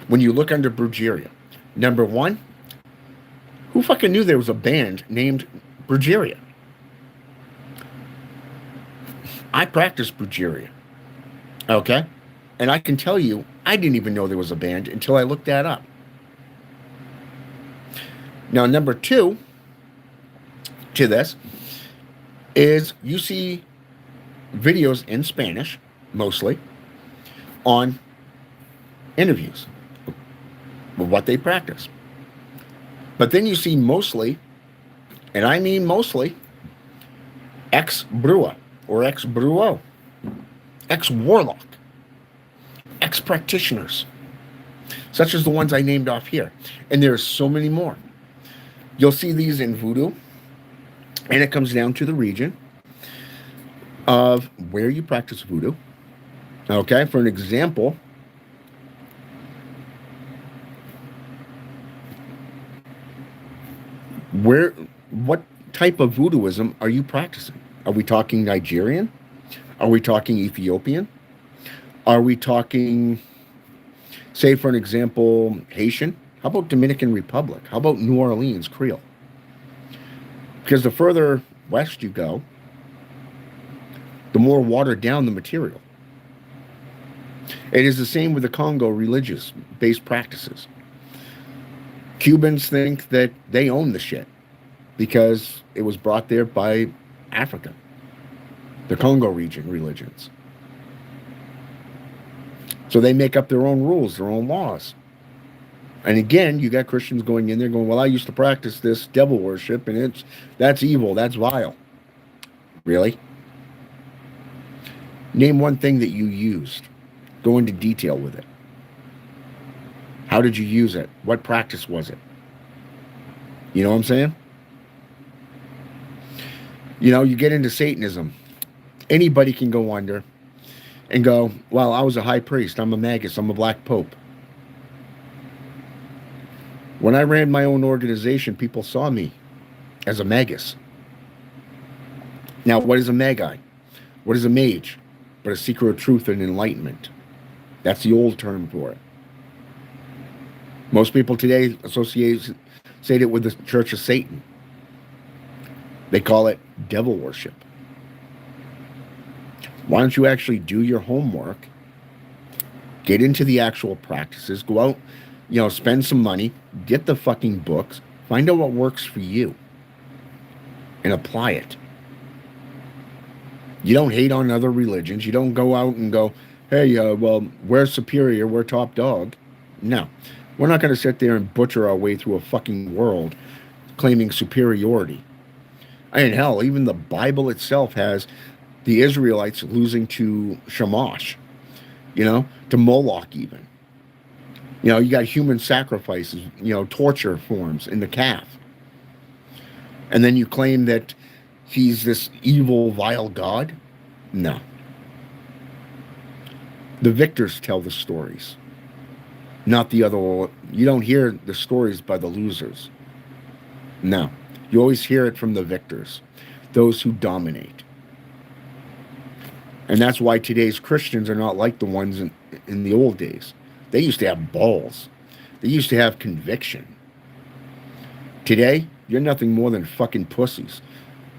when you look under Brujeria. Number 1, who fucking knew there was a band named Brujeria? I practice Brujeria, okay? And I can tell you, I didn't even know there was a band until I looked that up. Now, number 2 to this is you see videos in Spanish, mostly, on interviews with what they practice. But then you see mostly, and I mean mostly, ex-brewer or ex-brewo, ex-warlock, ex-practitioners, such as the ones I named off here. And there's so many more. You'll see these in voodoo, and it comes down to the region of where you practice voodoo. Okay, for an example, what type of voodooism are you practicing? Are we talking Nigerian? Are we talking Ethiopian? Are we talking, say for an example, Haitian? How about Dominican Republic? How about New Orleans Creole? Because the further west you go, the more watered down the material. It is the same with the Congo religious-based practices. Cubans think that they own the shit because it was brought there by Africa, the Congo region religions. So they make up their own rules, their own laws. And again, you got Christians going in there going, well, I used to practice this devil worship, and that's evil, that's vile. Really? Name one thing that you used. Go into detail with it. How did you use it? What practice was it? You know what I'm saying? You know, you get into Satanism. Anybody can go under and go, well, I was a high priest. I'm a magus. I'm a black pope. When I ran my own organization, people saw me as a magus. Now, what is a magi? What is a mage? But a seeker of truth and enlightenment. That's the old term for it. Most people today associate it with the Church of Satan. They call it devil worship. Why don't you actually do your homework, get into the actual practices, go out, spend some money, get the fucking books, find out what works for you, and apply it. You don't hate on other religions. You don't go out and go, hey, well, we're superior, we're top dog. No. We're not going to sit there and butcher our way through a fucking world claiming superiority. I mean, hell, even the Bible itself has the Israelites losing to Shamash, to Moloch even. You got human sacrifices, torture forms in the calf. And then you claim that he's this evil, vile God? No. The victors tell the stories, not the other. You don't hear the stories by the losers. No. You always hear it from the victors, those who dominate. And that's why today's Christians are not like the ones in the old days. They used to have balls. They used to have conviction. Today, you're nothing more than fucking pussies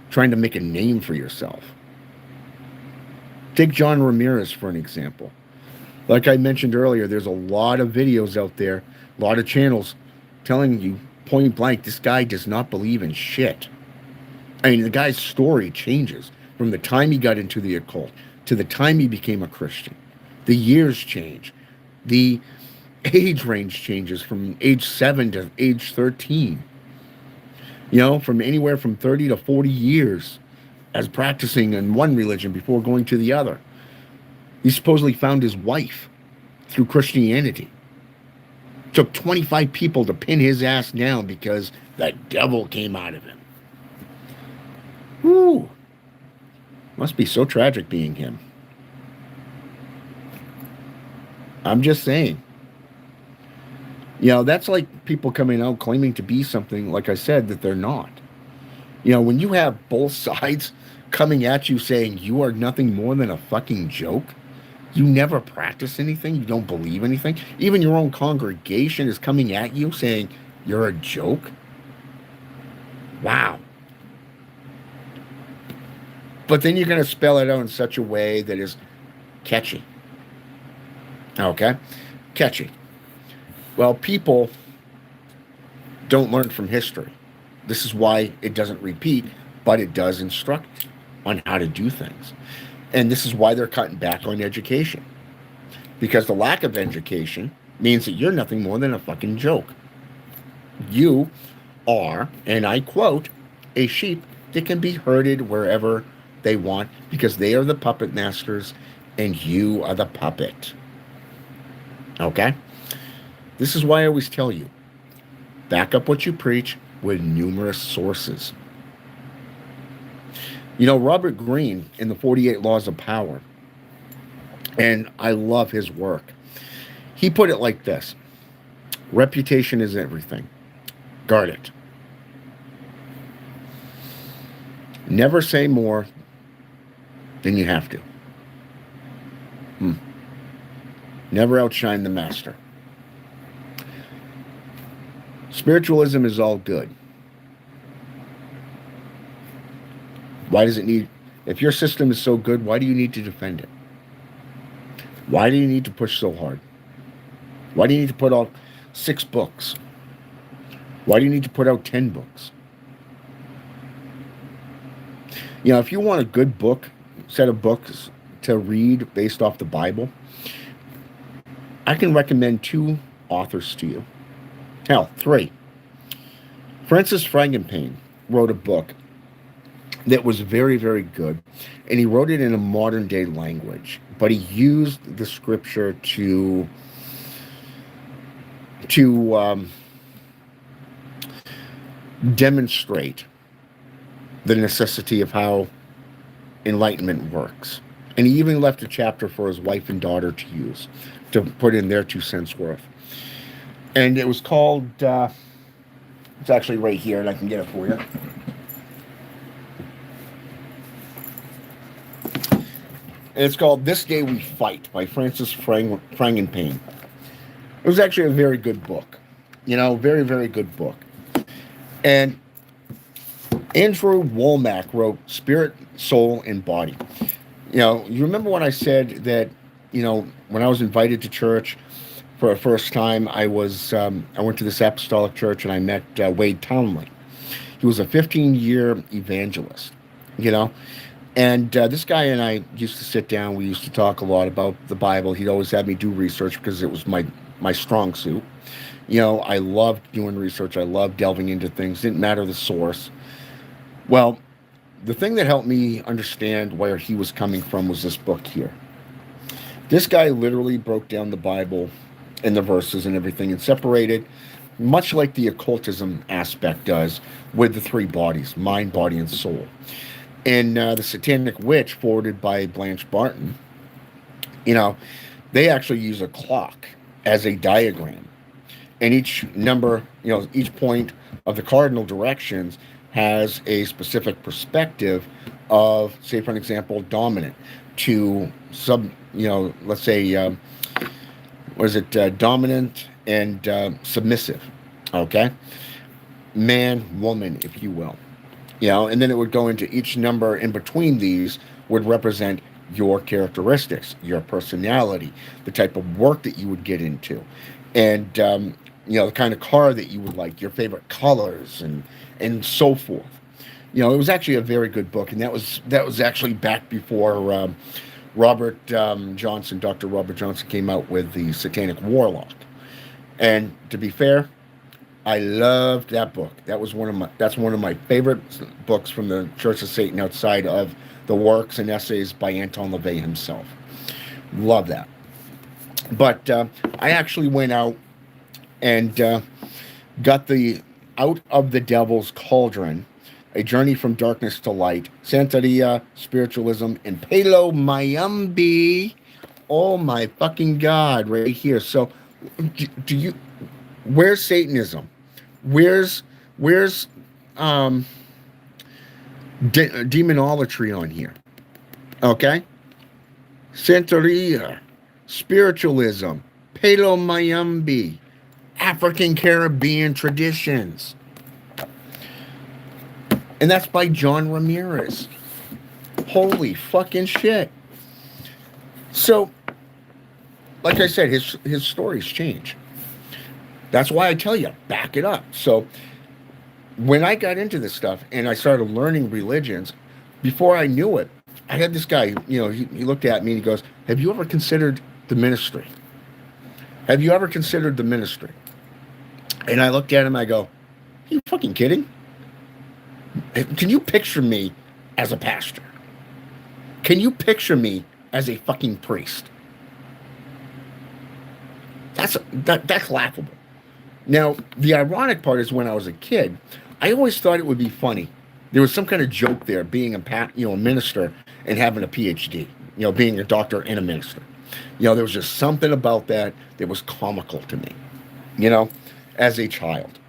trying to make a name for yourself. Take John Rameriz for an example. Like I mentioned earlier, there's a lot of videos out there, a lot of channels telling you point blank, this guy does not believe in shit. I mean, the guy's story changes from the time he got into the occult to the time he became a Christian. The years change. The age range changes from age 7 to age 13. From anywhere from 30 to 40 years as practicing in one religion before going to the other. He supposedly found his wife through Christianity. Took 25 people to pin his ass down because the devil came out of him. Whew. Must be so tragic being him. I'm just saying. That's like people coming out claiming to be something, like I said, that they're not. When you have both sides coming at you saying you are nothing more than a fucking joke, you never practice anything, you don't believe anything, even your own congregation is coming at you saying you're a joke. Wow. But then you're going to spell it out in such a way that is catchy. Okay? Catchy. Well, people don't learn from history. This is why it doesn't repeat, but it does instruct on how to do things. And this is why they're cutting back on education. Because the lack of education means that you're nothing more than a fucking joke. You are, and I quote, a sheep that can be herded wherever they want because they are the puppet masters and you are the puppet. Okay? This is why I always tell you, back up what you preach with numerous sources. Robert Greene in the 48 Laws of Power, and I love his work. He put it like this: reputation is everything. Guard it. Never say more than you have to. Never outshine the master. Spiritualism is all good. Why does it need... If your system is so good, why do you need to defend it? Why do you need to push so hard? Why do you need to put out 6 books? Why do you need to put out 10 books? If you want a good book, set of books to read based off the Bible, I can recommend 2 authors to you. Hell, 3. Francis Frangipain wrote a book that was very, very good, and he wrote it in a modern day language, but he used the scripture to demonstrate the necessity of how enlightenment works. And he even left a chapter for his wife and daughter to use, to put in their 2 cents worth. And it was called, it's actually right here, and I can get it for you. And it's called This Day We Fight by Francis Frangipain. It was actually a very good book. Very, very good book. And Andrew Womack wrote Spirit, Soul, and Body. You remember when I said that, when I was invited to church for the first time, I went to this apostolic church and I met Wade Townley. He was a 15-year evangelist, And this guy and I used to sit down. We used to talk a lot about the Bible. He'd always have me do research because it was my strong suit. I loved doing research. I loved delving into things. Didn't matter the source. Well, the thing that helped me understand where he was coming from was this book here. This guy literally broke down the Bible and the verses and everything and separated, much like the occultism aspect does, with the three bodies: mind, body, and soul. And the Satanic Witch, forwarded by Blanche Barton, you know, they actually use a clock as a diagram. And each number, each point of the cardinal directions has a specific perspective of, say, for an example, dominant to let's say, what is it, dominant and submissive, okay? Man, woman, if you will. And then it would go into each number in between these would represent your characteristics, your personality, the type of work that you would get into, and the kind of car that you would like, your favorite colors, and so forth. It was actually a very good book, and that was actually back before Robert Johnson, Dr. Robert Johnson, came out with the Satanic Warlock. And to be fair, I loved that book. That's one of my favorite books from the Church of Satan, outside of the works and essays by Anton LaVey himself. Love that. But I actually went out and got the Out of the Devil's Cauldron, A Journey from Darkness to Light, Santeria, Spiritualism, and Palo Mayumbi. Oh my fucking God, right here. So where's Satanism? Where's demonolatry on here? Okay? Santeria, Spiritualism, Palo Mayumbi, African Caribbean traditions. And that's by John Rameriz. Holy fucking shit. So, like I said, his stories change. That's why I tell you, back it up. So, when I got into this stuff and I started learning religions, before I knew it, I had this guy, he looked at me and he goes, "Have you ever considered the ministry? Have you ever considered the ministry?" And I looked at him, I go, "Are you fucking kidding? Can you picture me as a pastor? Can you picture me as a fucking priest?" That's laughable. Now, the ironic part is when I was a kid, I always thought it would be funny. There was some kind of joke there, being a minister and having a PhD, being a doctor and a minister. There was just something about that was comical to me, as a child.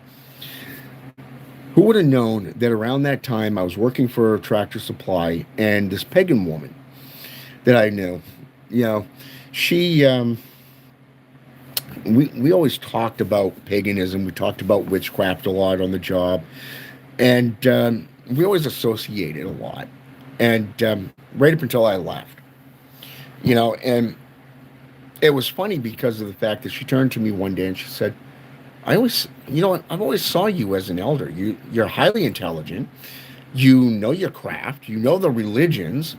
Who would have known that around that time I was working for Tractor Supply, and this pagan woman that I knew, she, we always talked about paganism. We talked about witchcraft a lot on the job, and we always associated a lot. And right up until I left, and it was funny because of the fact that she turned to me one day and she said, I've always saw you as an elder. You're highly intelligent. You know your craft. You know the religions,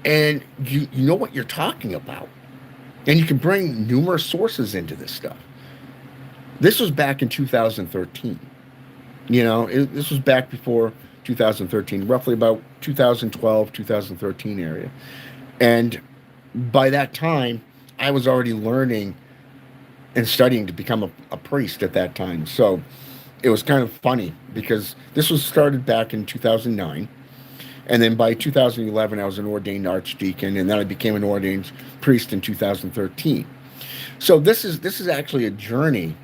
and you know what you're talking about. And you can bring numerous sources into this stuff. This was back in 2013. This was back before 2013, roughly about 2012, 2013 area. And by that time, I was already learning and studying to become a priest at that time. So it was kind of funny because this was started back in 2009. And then by 2011, I was an ordained archdeacon, and then I became an ordained priest in 2013. So this is actually a journey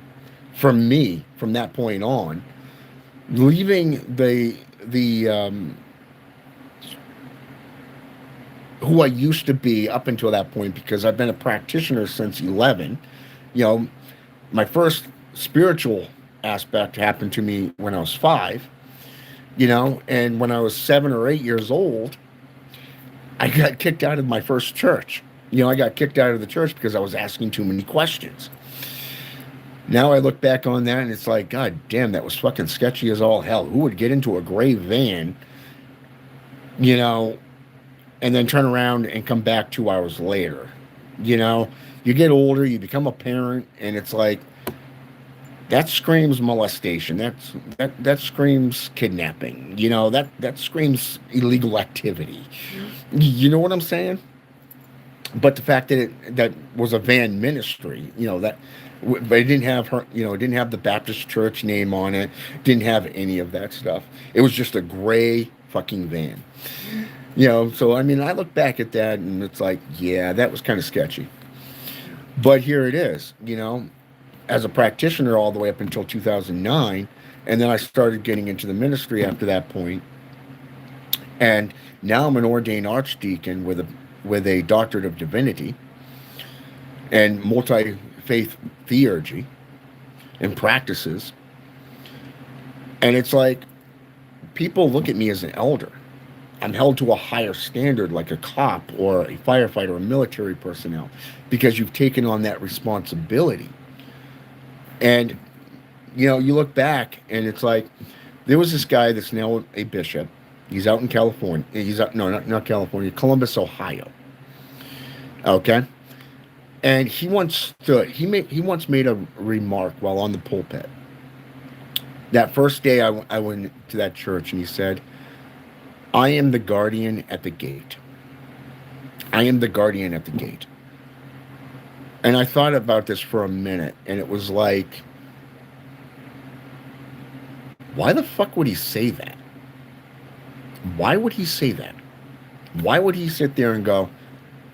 for me from that point on, leaving the who I used to be up until that point, because I've been a practitioner since 11. My first spiritual aspect happened to me when I was 5. And when I was 7 or 8 years old, I got kicked out of my first church. I got kicked out of the church because I was asking too many questions. Now I look back on that and it's like, God damn, that was fucking sketchy as all hell. Who would get into a gray van, and then turn around and come back 2 hours later? You get older, you become a parent, and it's like, That screams molestation. That screams kidnapping. That screams illegal activity. You know what I'm saying? But the fact that that was a van ministry, but it didn't have her, it didn't have the Baptist church name on it, didn't have any of that stuff. It was just a gray fucking van. So I mean, I look back at that and it's like, yeah, that was kind of sketchy. But here it is, as a practitioner all the way up until 2009, and then I started getting into the ministry after that point. And now I'm an ordained archdeacon with a doctorate of divinity and multi-faith theurgy and practices. And it's like people look at me as an elder. I'm held to a higher standard like a cop or a firefighter or military personnel because you've taken on that responsibility. And, you look back and it's like there was this guy that's now a bishop. He's out in California. He's out, no, not California, Columbus, Ohio. Okay. And he once made a remark while on the pulpit. That first day I went to that church and he said, I am the guardian at the gate. I am the guardian at the gate. And I thought about this for a minute, and it was like, why the fuck would he say that? Why would he say that? Why would he sit there and go,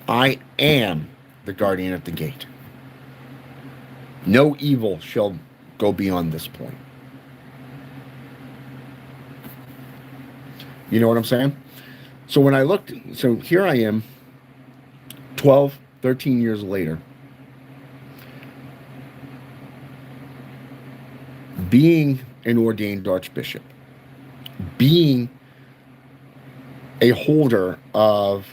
I am the guardian at the gate? No evil shall go beyond this point. You know what I'm saying? So when I looked, so here I am, 12, 13 years later, being an ordained archbishop, being a holder of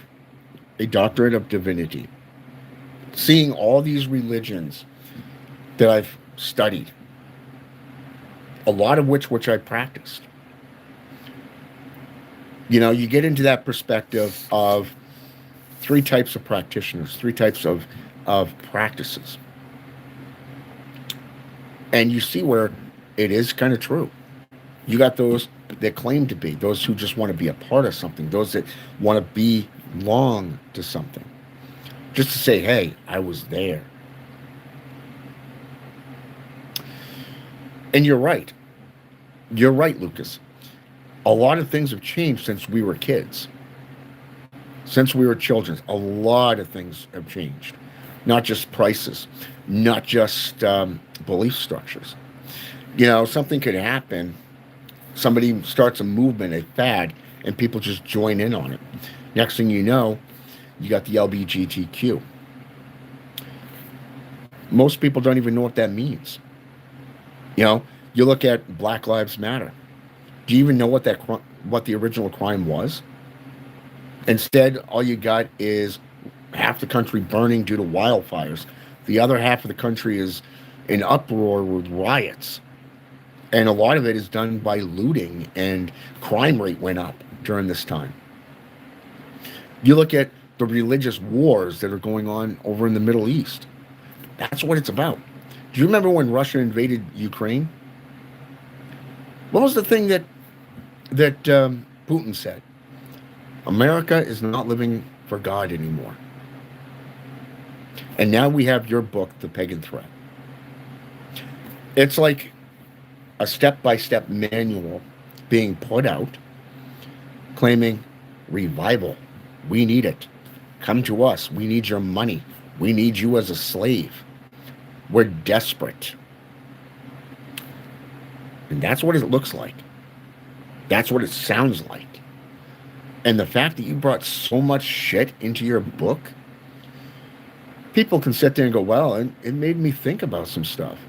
a doctorate of divinity, seeing all these religions that I've studied, a lot of which I practiced. You get into that perspective of three types of practitioners, three types of practices. And you see where it is kind of true. You got those that claim to be, those who just want to be a part of something, those that want to belong to something. Just to say, hey, I was there. And you're right. You're right, Lucas. A lot of things have changed since we were kids. Since we were children, a lot of things have changed. Not just prices, not just belief structures. Something could happen. Somebody starts a movement, a fad, and people just join in on it. Next thing you know, you got the LGBTQ. Most people don't even know what that means. You look at Black Lives Matter. Do you even know what the original crime was? Instead, all you got is half the country burning due to wildfires. The other half of the country is in uproar with riots. And a lot of it is done by looting, and crime rate went up during this time. You look at the religious wars that are going on over in the Middle East. That's what it's about. Do you remember when Russia invaded Ukraine? What was the thing that Putin said? America is not living for God anymore. And now we have your book, The Pagan Threat. It's like a step-by-step manual being put out claiming revival. We need it. Come to us. We need your money. We need you as a slave. We're desperate. And that's what it looks like. That's what it sounds like. And the fact that you brought so much shit into your book, people can sit there and go, well, it made me think about some stuff.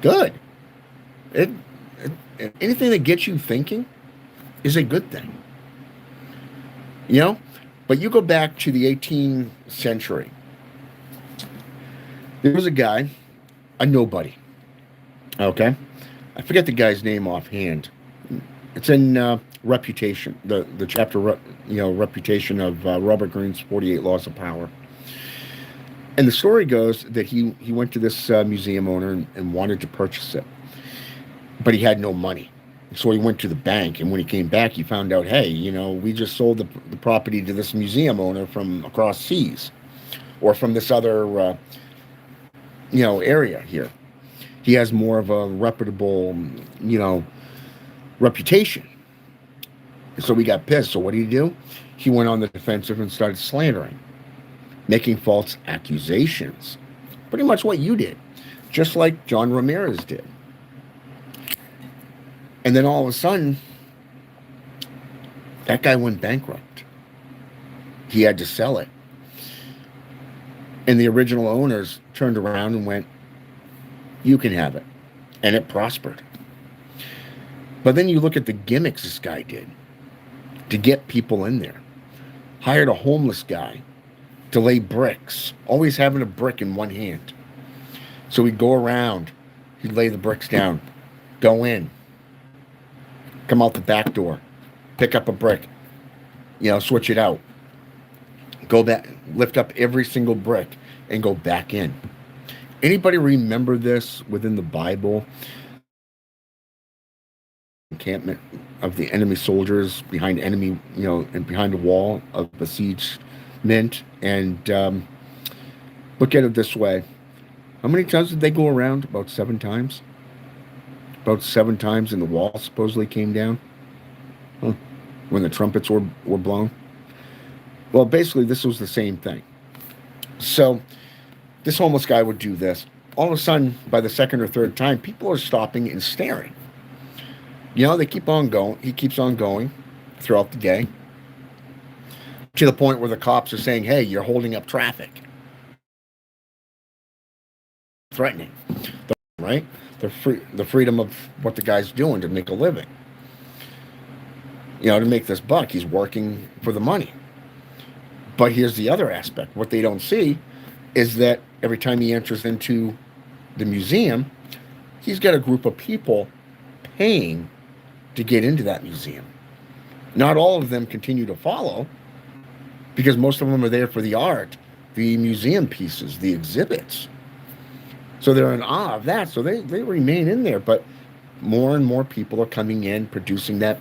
Good. Anything that gets you thinking is a good thing. But you go back to the 18th century. There was a guy, a nobody. Okay? I forget the guy's name offhand. It's in Reputation, the chapter, Reputation of Robert Greene's 48 Laws of Power. And the story goes that he went to this museum owner and wanted to purchase it, but he had no money. So he went to the bank, and when he came back, he found out, hey, we just sold the property to this museum owner from across seas, or from this other, area here. He has more of a reputable, reputation. So we got pissed. So what did he do? He went on the defensive and started slandering, making false accusations. Pretty much what you did, just like John Rameriz did. And then all of a sudden, that guy went bankrupt. He had to sell it. And the original owners turned around and went, you can have it. And it prospered. But then you look at the gimmicks this guy did to get people in there. Hired a homeless guy to lay bricks, always having a brick in one hand. So he'd go around, he'd lay the bricks down, go in, come out the back door, pick up a brick, switch it out, go back, lift up every single brick, and go back in. Anybody remember this within the Bible? Encampment of the enemy soldiers behind enemy, and behind the wall of besieged men. And look at it this way. How many times did they go around? About 7 times. About 7 times, and the wall supposedly came down. Huh. When the trumpets were blown. Well, basically, this was the same thing. So, this homeless guy would do this. All of a sudden, by the second or third time, people are stopping and staring. They keep on going. He keeps on going throughout the day, to the point where the cops are saying, hey, you're holding up traffic. Threatening. Right? The freedom of what the guy's doing to make a living. To make this buck. He's working for the money. But here's the other aspect. What they don't see is that every time he enters into the museum, he's got a group of people paying to get into that museum. Not all of them continue to follow, because most of them are there for the art, the museum pieces, the exhibits. So they're in awe of that. So they remain in there. But more and more people are coming in, producing that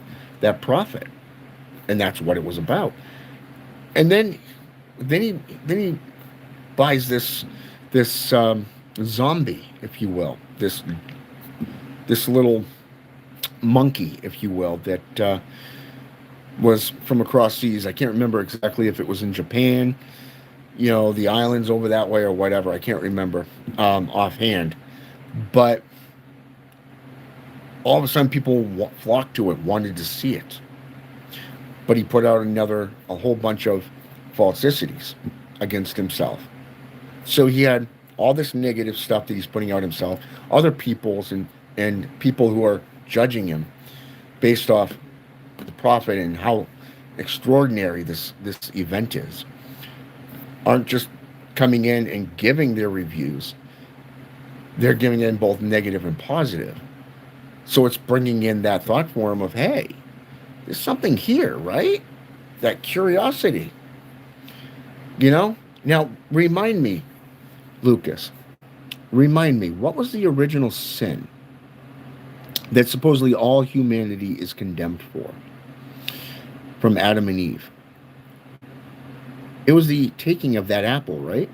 profit. And that's what it was about. And then he buys this zombie, if you will, this little monkey, if you will, that was from across seas. I can't remember exactly if it was in Japan, the islands over that way or whatever. I can't remember offhand. But all of a sudden, people flocked to it, wanted to see it. But he put out a whole bunch of falsicities against himself. So he had all this negative stuff that he's putting out himself, other people's and people who are judging him based off the profit and how extraordinary this event is, aren't just coming in and giving their reviews. They're giving in both negative and positive. So it's bringing in that thought form of, hey, there's something here, right? That curiosity. Now, remind me, Lucas, what was the original sin that supposedly all humanity is condemned for from Adam and Eve? It was the taking of that apple, right?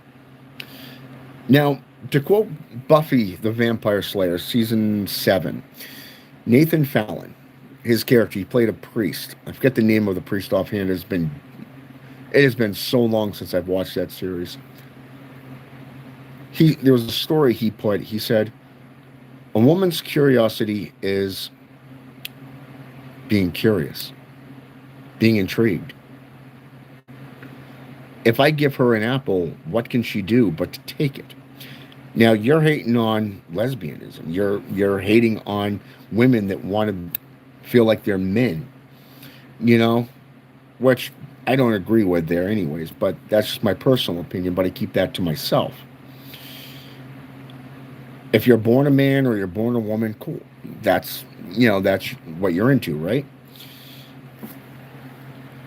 Now, to quote Buffy the Vampire Slayer, season 7, Nathan Fallon, his character, he played a priest. I forget the name of the priest offhand. It has been so long since I've watched that series. There was a story he put. He said, a woman's curiosity is being curious, being intrigued. If I give her an apple, what can she do but to take it? Now, you're hating on lesbianism. You're hating on women that want to feel like they're men, which I don't agree with there anyways, but that's just my personal opinion, but I keep that to myself. If you're born a man or you're born a woman, cool. That's what you're into, right?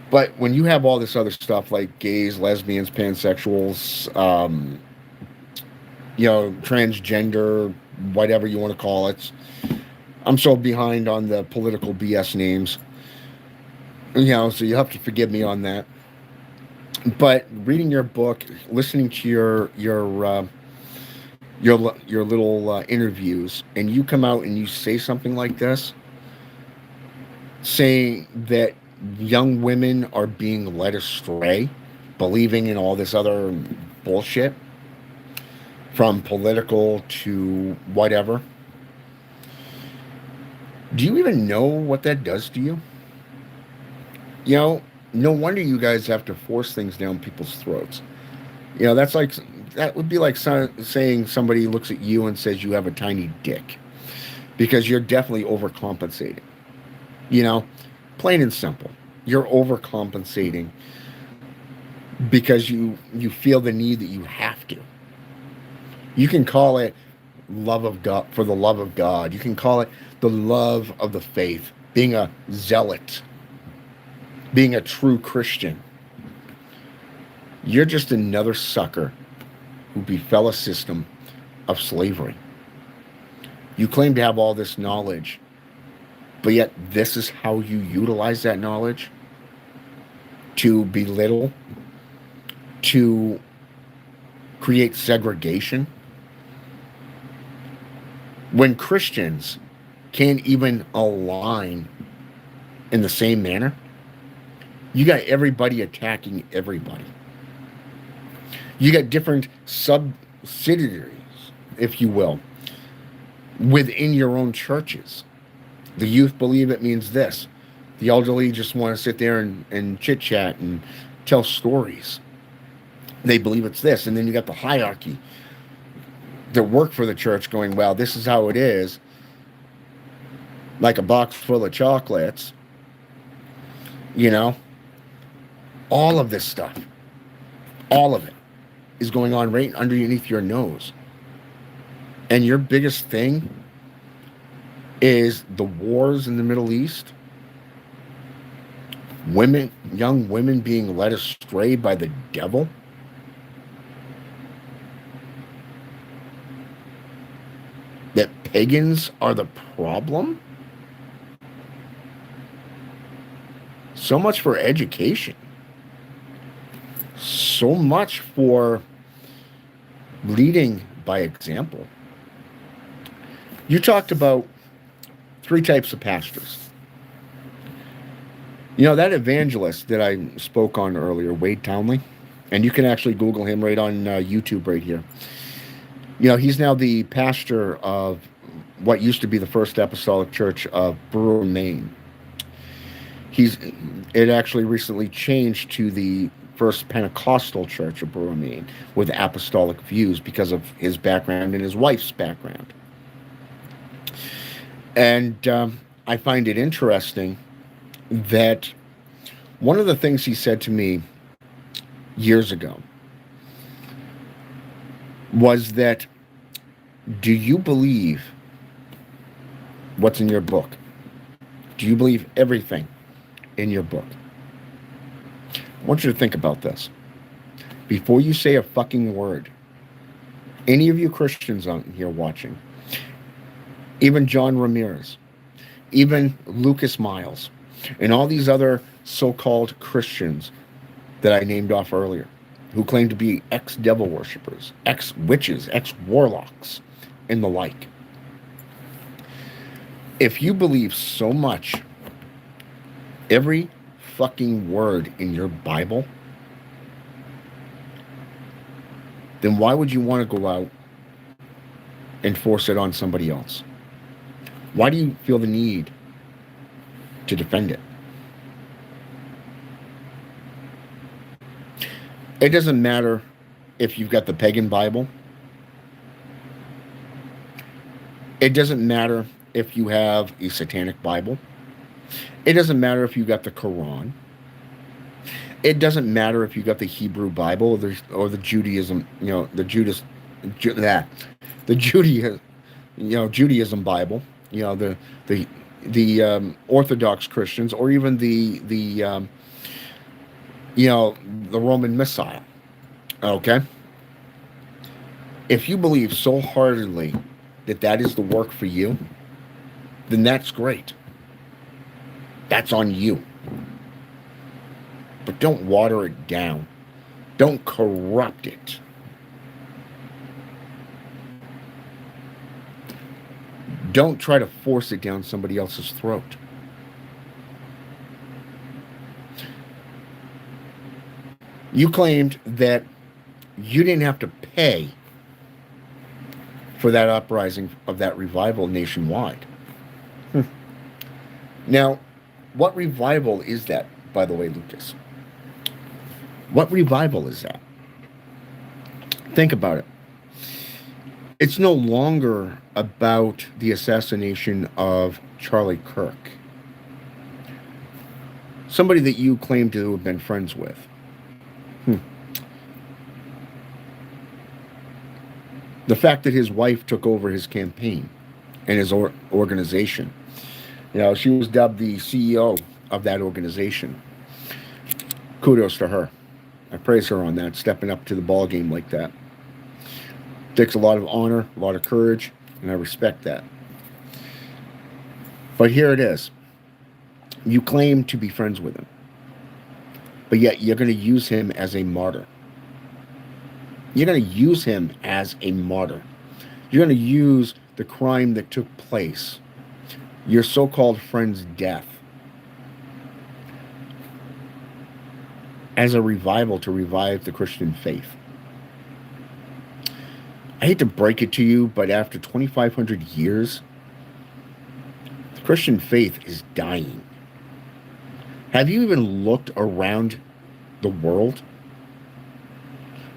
But when you have all this other stuff like gays, lesbians, pansexuals, transgender, whatever you want to call it. I'm so behind on the political BS names, so you have to forgive me on that. But reading your book, listening to your little interviews, and you come out and you say something like this, saying that young women are being led astray, believing in all this other bullshit, from political to whatever. Do you even know what that does to you? You know, no wonder you guys have to force things down people's throats. That's like that would be like saying somebody looks at you and says you have a tiny dick because you're definitely overcompensating. You know, plain and simple. You're overcompensating because you feel the need that you have to. You can call it love of God, for the love of God. You can call it the love of the faith, being a zealot, being a true Christian. You're just another sucker who befell a system of slavery. You claim to have all this knowledge, but yet this is how you utilize that knowledge to belittle, to create segregation. When Christians can't even align in the same manner, you got everybody attacking everybody. You got different subsidiaries, if you will, within your own churches. The youth believe it means this. The elderly just want to sit there and chit chat and tell stories. They believe it's this. And then you got the hierarchy that work for the church going, well, this is how it is. Like a box full of chocolates. All of this stuff. All of it is going on right underneath your nose. And your biggest thing is the wars in the Middle East, young women being led astray by the devil, that pagans are the problem. So much for education. So much for leading by example. You talked about 3 types of pastors. That evangelist that I spoke on earlier, Wade Townley, and you can actually Google him right on YouTube right here. He's now the pastor of what used to be the First Apostolic Church of Brewer, Maine. It actually recently changed to the First Pentecostal Church of Brewer, Maine, with apostolic views because of his background and his wife's background. And I find it interesting that one of the things he said to me years ago was that, do you believe what's in your book? Do you believe everything in your book? I want you to think about this. Before you say a fucking word, any of you Christians out here watching, even John Rameriz, even Lucas Miles, and all these other so-called Christians that I named off earlier, who claim to be ex-devil worshippers, ex-witches, ex-warlocks, and the like. If you believe so much, every fucking word in your Bible, then why would you want to go out and force it on somebody else? Why do you feel the need to defend it? It doesn't matter if you've got the pagan Bible. It doesn't matter if you have a satanic Bible. It doesn't matter if you got the Quran. It doesn't matter if you got the Hebrew Bible or the Judaism, the Judaism Bible, the Orthodox Christians, or even the Roman Messiah. Okay, If you believe so heartedly that that is the work for you, then that's great. That's on you. But don't water it down. Don't corrupt it. Don't try to force it down somebody else's throat. You claimed that you didn't have to pay for that uprising of that revival nationwide. Now, what revival is that, by the way, Lucas? What revival is that? Think about it. It's no longer about the assassination of Charlie Kirk, somebody that you claim to have been friends with. The fact that his wife took over his campaign and his organization. You know, she was dubbed the CEO of that organization. Kudos to her. I praise her on that, stepping up to the ball game like that. Takes a lot of honor, a lot of courage, and I respect that. But here it is. You claim to be friends with him, but yet you're going to use him as a martyr. You're going to use him as a martyr. You're going to use the crime that took place, your so-called friend's death, as a revival to revive the Christian faith. I hate to break it to you, but after 2,500 years, the Christian faith is dying. Have you even looked around the world?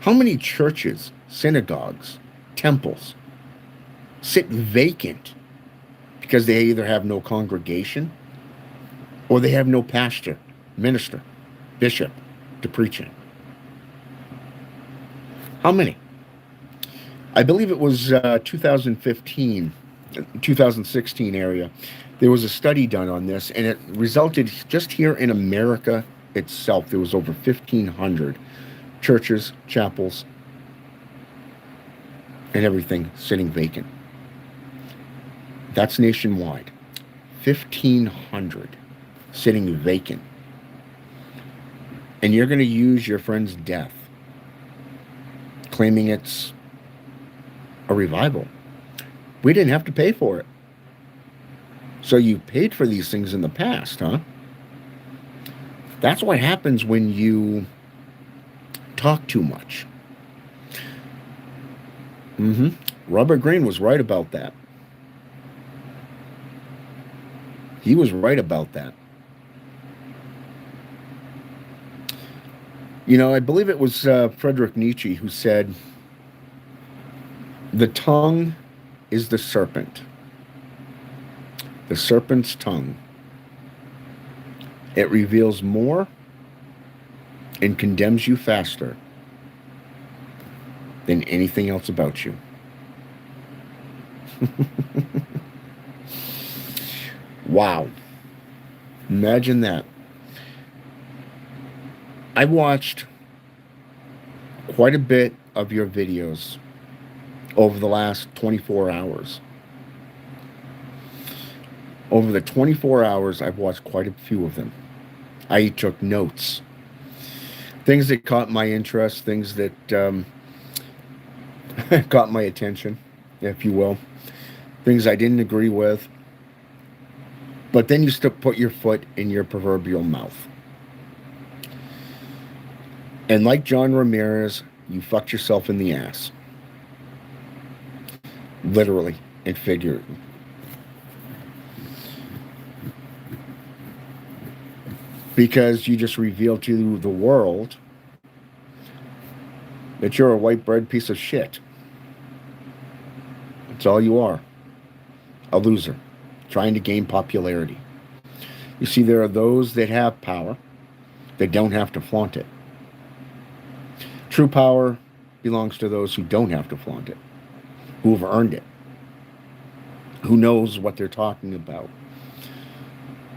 How many churches, synagogues, temples sit vacant because they either have no congregation or they have no pastor, minister, bishop to preach in? How many? I believe it was 2015, 2016 area. There was a study done on this, and it resulted just here in America itself. There was over 1,500 churches, chapels, and everything sitting vacant. That's nationwide. 1,500 sitting vacant. And you're going to use your friend's death, claiming it's a revival. We didn't have to pay for it. So you paid for these things in the past, huh? That's what happens when you talk too much. Robert Greene was right about that. He was right about that. You know, I believe it was Friedrich Nietzsche who said, "The tongue is the serpent. The serpent's tongue. It reveals more and condemns you faster than anything else about you." Wow. Imagine that. I watched quite a bit of your videos over the last 24 hours. Over the 24 hours, I've watched quite a few of them. I took notes. Things that caught my interest, things that caught my attention, if you will. Things I didn't agree with. But then you still put your foot in your proverbial mouth. And like John Rameriz, you fucked yourself in the ass. Literally and figuratively. Because you just revealed to the world that you're a white bread piece of shit. That's all you are. A loser. Trying to gain popularity. You see, there are those that have power that don't have to flaunt it. True power belongs to those who don't have to flaunt it, who have earned it, who knows what they're talking about.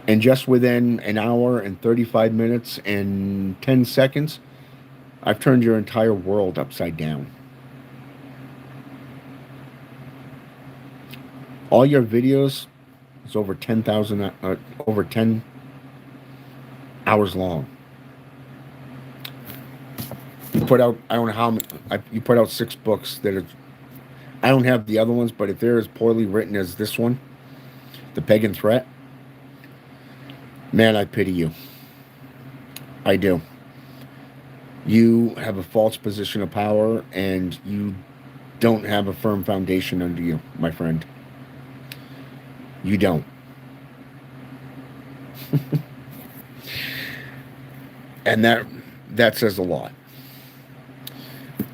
And just within an hour and 35 minutes and 10 seconds, I've turned your entire world upside down. All your videos is over 10 hours long. You put out, I don't know how many, you put out 6 books that are, I don't have the other ones, but if they're as poorly written as this one, The Pagan Threat, man, I pity you. I do. You have a false position of power and you don't have a firm foundation under you, my friend. You don't. And that says a lot.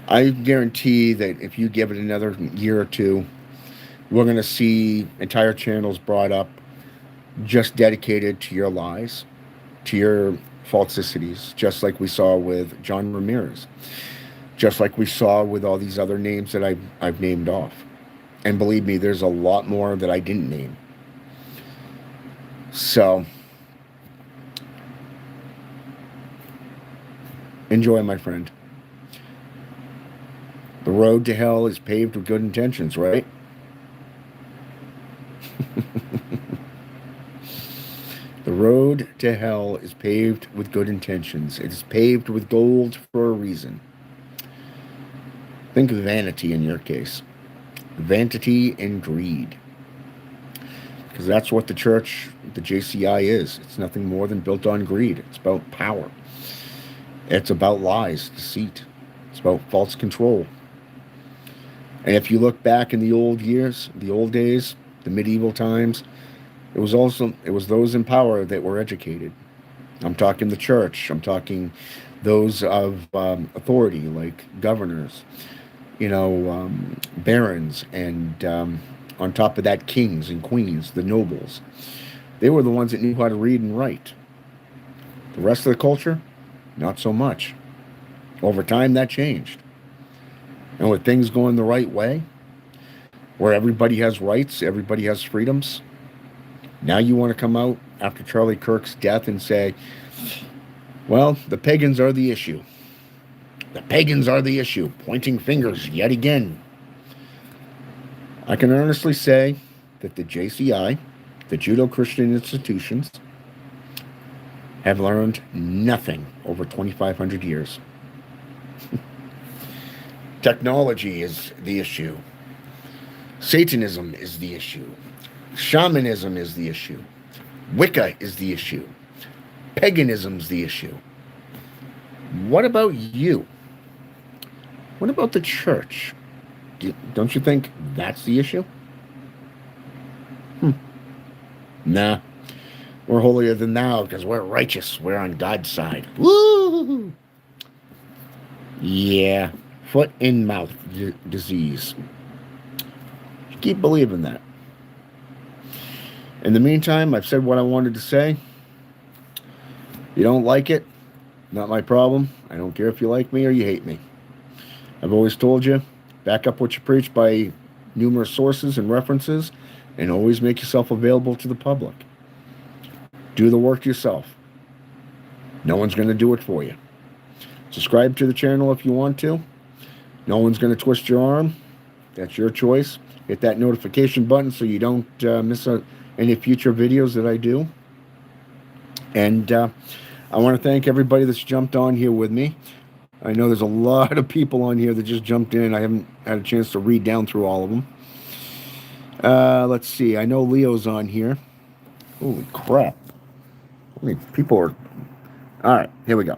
I guarantee that if you give it another year or two, we're going to see entire channels brought up just dedicated to your lies, to your falsicities, just like we saw with John Rameriz, just like we saw with all these other names that I've named off. And believe me, there's a lot more that I didn't name. So, enjoy, my friend. The road to hell is paved with good intentions, right? The road to hell is paved with good intentions. It is paved with gold for a reason. Think of vanity in your case. Vanity and greed. Because that's what the church, the JCI is. It's nothing more than built on greed. It's about power. It's about lies, deceit. It's about false control. And if you look back in the old years, the old days, the medieval times, it was those in power that were educated. I'm talking the church. I'm talking those of authority, like governors, barons, and on top of that, kings and queens, the nobles. They were the ones that knew how to read and write. The rest of the culture, not so much. Over time, that changed. And with things going the right way, where everybody has rights, everybody has freedoms, now you want to come out after Charlie Kirk's death and say, well, the pagans are the issue. The pagans are the issue, pointing fingers yet again. I can honestly say that the JCI, the Judeo-Christian institutions, have learned nothing over 2,500 years. Technology is the issue. Satanism is the issue. Shamanism is the issue. Wicca is the issue. Paganism's the issue. What about you? What about the church? Don't you think that's the issue? Nah. We're holier than thou because we're righteous. We're on God's side. Woo! Yeah. Foot in mouth disease. Keep believing that. In the meantime, I've said what I wanted to say. You don't like it, not my problem. I don't care if you like me or you hate me. I've always told you, back up what you preach by numerous sources and references, and always make yourself available to the public. Do the work yourself. No one's going to do it for you. Subscribe to the channel if you want to. No one's going to twist your arm. That's your choice. Hit that notification button so you don't miss any future videos that I do. And I want to thank everybody that's jumped on here with me. I know there's a lot of people on here that just jumped in. I haven't had a chance to read down through all of them. Let's see. I know Leo's on here. Holy crap. How many people are... All right, here we go.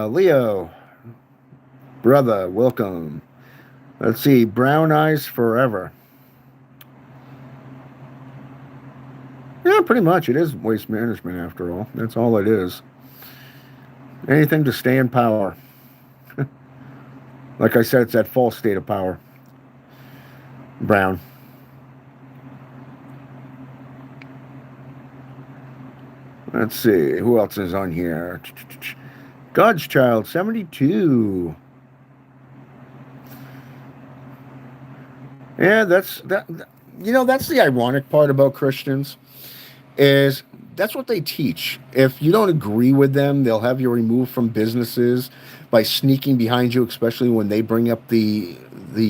Leo, brother, welcome. Let's see. Brown Eyes Forever. Yeah, pretty much. It is waste management after all. That's all it is. Anything to stay in power. Like I said, it's that false state of power. Brown. Let's see. Who else is on here? God's Child 72. Yeah, that's the ironic part about Christians is that's what they teach. If you don't agree with them, they'll have you removed from businesses by sneaking behind you, especially when they bring up the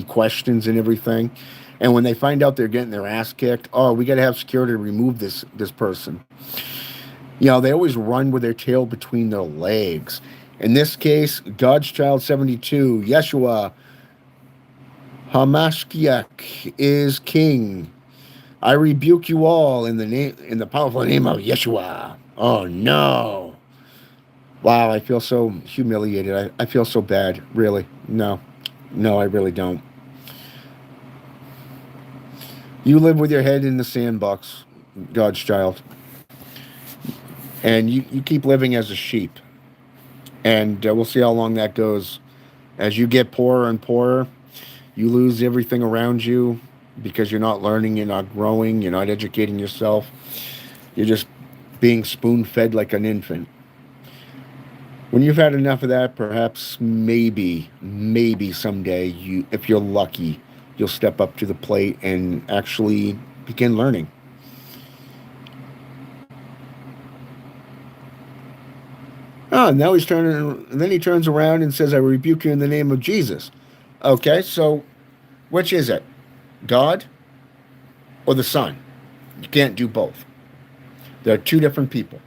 questions and everything. And when they find out they're getting their ass kicked, oh, we got to have security to remove this person. They always run with their tail between their legs. In this case, God's Child 72, Yeshua Hamashiach is king. I rebuke you all in the powerful name of Yeshua. Oh no. Wow, I feel so humiliated. I feel so bad. Really. No. No, I really don't. You live with your head in the sandbox, God's child. And you keep living as a sheep. And we'll see how long that goes. As you get poorer and poorer, you lose everything around you because you're not learning, you're not growing, you're not educating yourself. You're just being spoon fed like an infant. When you've had enough of that, perhaps maybe someday if you're lucky, you'll step up to the plate and actually begin learning. Oh, now he's turning, and then he turns around and says, I rebuke you in the name of Jesus. Okay, so which is it? God or the Son? You can't do both. They're two different people.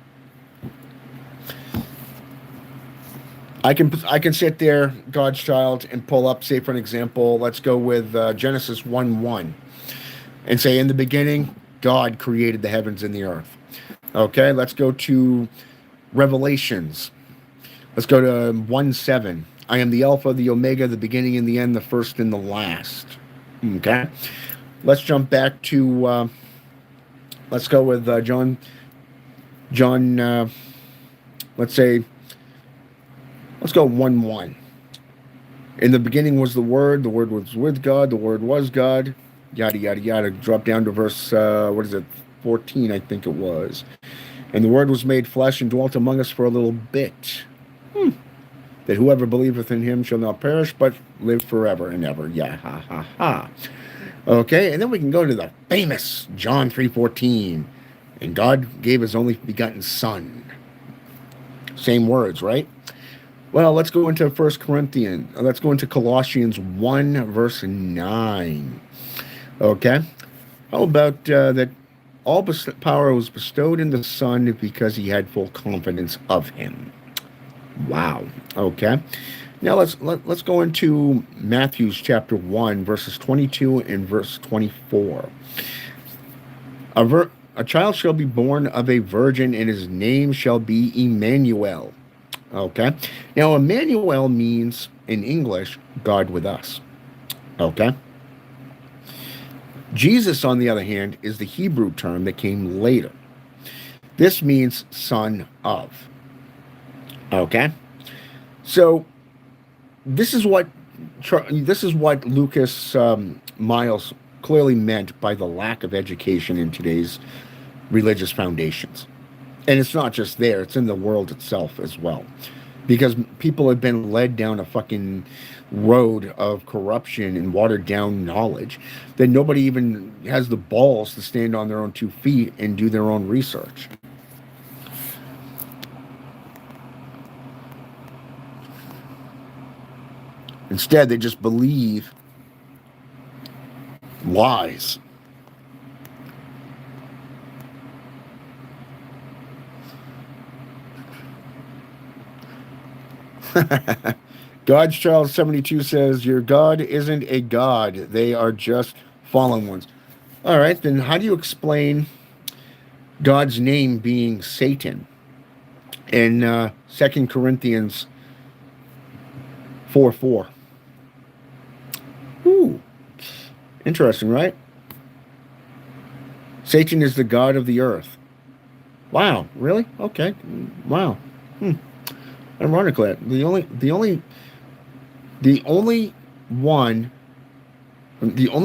I can sit there, God's child, and pull up, say for an example, let's go with Genesis 1:1, and say, in the beginning, God created the heavens and the earth. Okay, let's go to Revelations. Let's go to 1:7. I am the Alpha, the Omega, the beginning and the end, the first and the last. Okay, let's jump back to. Let's go with John. Let's say. Let's go 1:1. In the beginning was the Word was with God, the Word was God, yada, yada, yada. Drop down to verse, 14, I think it was. And the Word was made flesh and dwelt among us for a little bit. That whoever believeth in him shall not perish, but live forever and ever. Yeah, ha, ha, ha. Okay, and then we can go to the famous John 3:14. And God gave his only begotten Son. Same words, right? Well, let's go into Let's go into Colossians 1, verse 9. Okay? How about that all power was bestowed in the Son because he had full confidence of him. Wow. Okay. Now let's go into Matthew chapter 1, verses 22 and verse 24. A child shall be born of a virgin, and his name shall be Emmanuel. Okay. Now, Emmanuel means, in English, God with us. Okay. Jesus, on the other hand, is the Hebrew term that came later. This means son of. Okay. So, this is what Lucas Miles clearly meant by the lack of education in today's religious foundations. And it's not just there, it's in the world itself as well. Because people have been led down a fucking road of corruption and watered down knowledge that nobody even has the balls to stand on their own 2 feet and do their own research. Instead, they just believe lies. God's Child 72 says, your God isn't a God. They are just fallen ones. All right, then how do you explain God's name being Satan in 2 Corinthians 4:4? Ooh, interesting, right? Satan is the god of the earth. Wow, really? Okay. Wow. Ironically, the only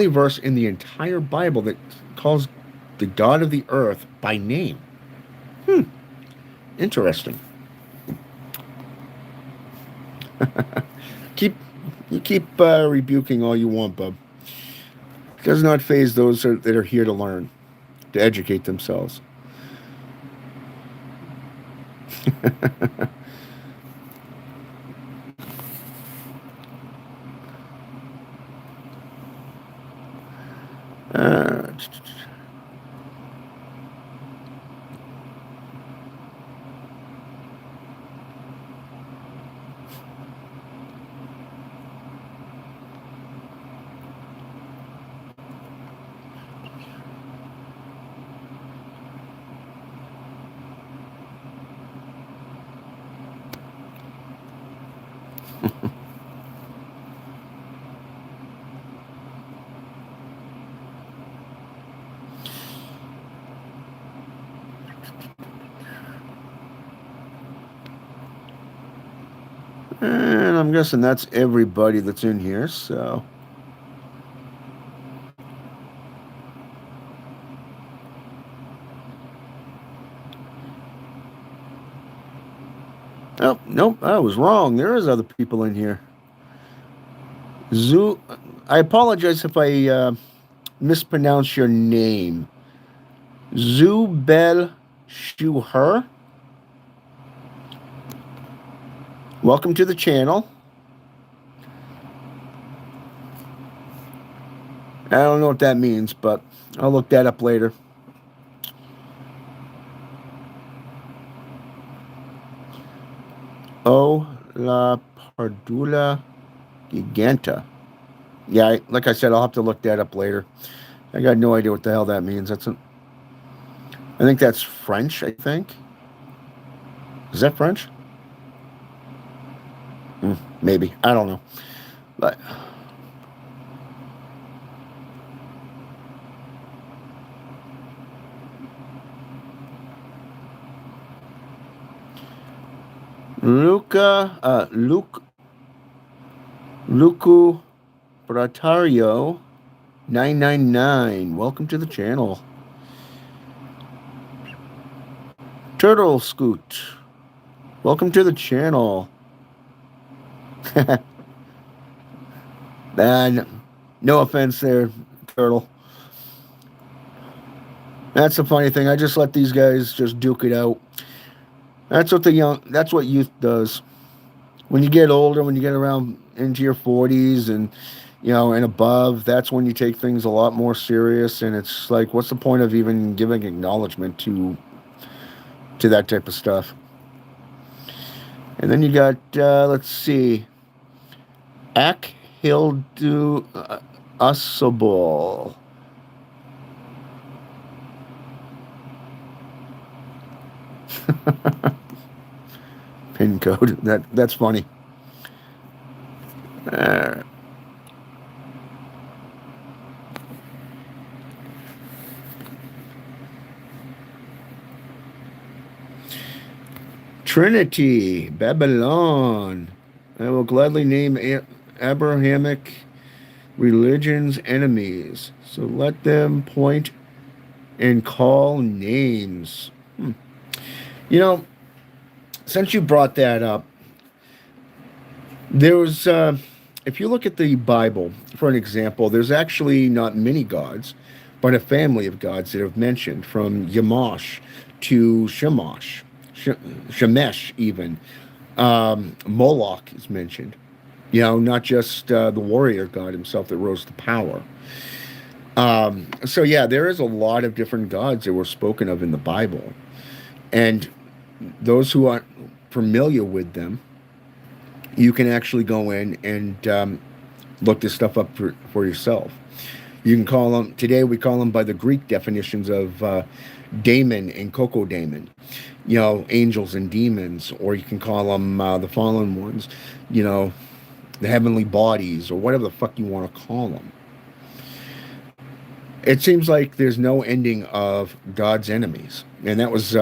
verse in the entire Bible that calls the God of the earth by name. Interesting. keep rebuking all you want, bub. It does not faze those that are here to learn, to educate themselves. Uh, and I'm guessing that's everybody that's in here, so. Oh, nope, I was wrong. There is other people in here. Zoo. I apologize if I mispronounce your name. Zubel Shuher. Welcome to the channel. I don't know what that means, but I'll look that up later. Oh, La Pardula Giganta. Yeah, like I said, I'll have to look that up later. I got no idea what the hell that means. I think that's French, I think. Is that French? Maybe. I don't know. But Lucu Bratario 999. Welcome to the channel. Turtle Scoot. Welcome to the channel. And no offense there, Turtle. That's the funny thing. I just let these guys just duke it out. That's what youth does. When you get older, when you get around into your 40s and and above, that's when you take things a lot more serious, and it's like, what's the point of even giving acknowledgement to that type of stuff? And then you got let's see, Ak Hildu Asobol. Pin code. That's funny. Trinity, Babylon. I will gladly name Abrahamic religion's enemies. So let them point and call names. Since you brought that up, there was, if you look at the Bible, for an example, there's actually not many gods, but a family of gods that are mentioned, from Yamash to Shamash, Shemesh even. Moloch is mentioned. Not just the warrior god himself that rose to power. So yeah, there is a lot of different gods that were spoken of in the Bible. And those who aren't familiar with them, you can actually go in and look this stuff up for yourself. You can call them, today we call them by the Greek definitions of daemon and cocodamon, angels and demons, or you can call them the fallen ones, the heavenly bodies, or whatever the fuck you want to call them. It seems like there's no ending of God's enemies. And that was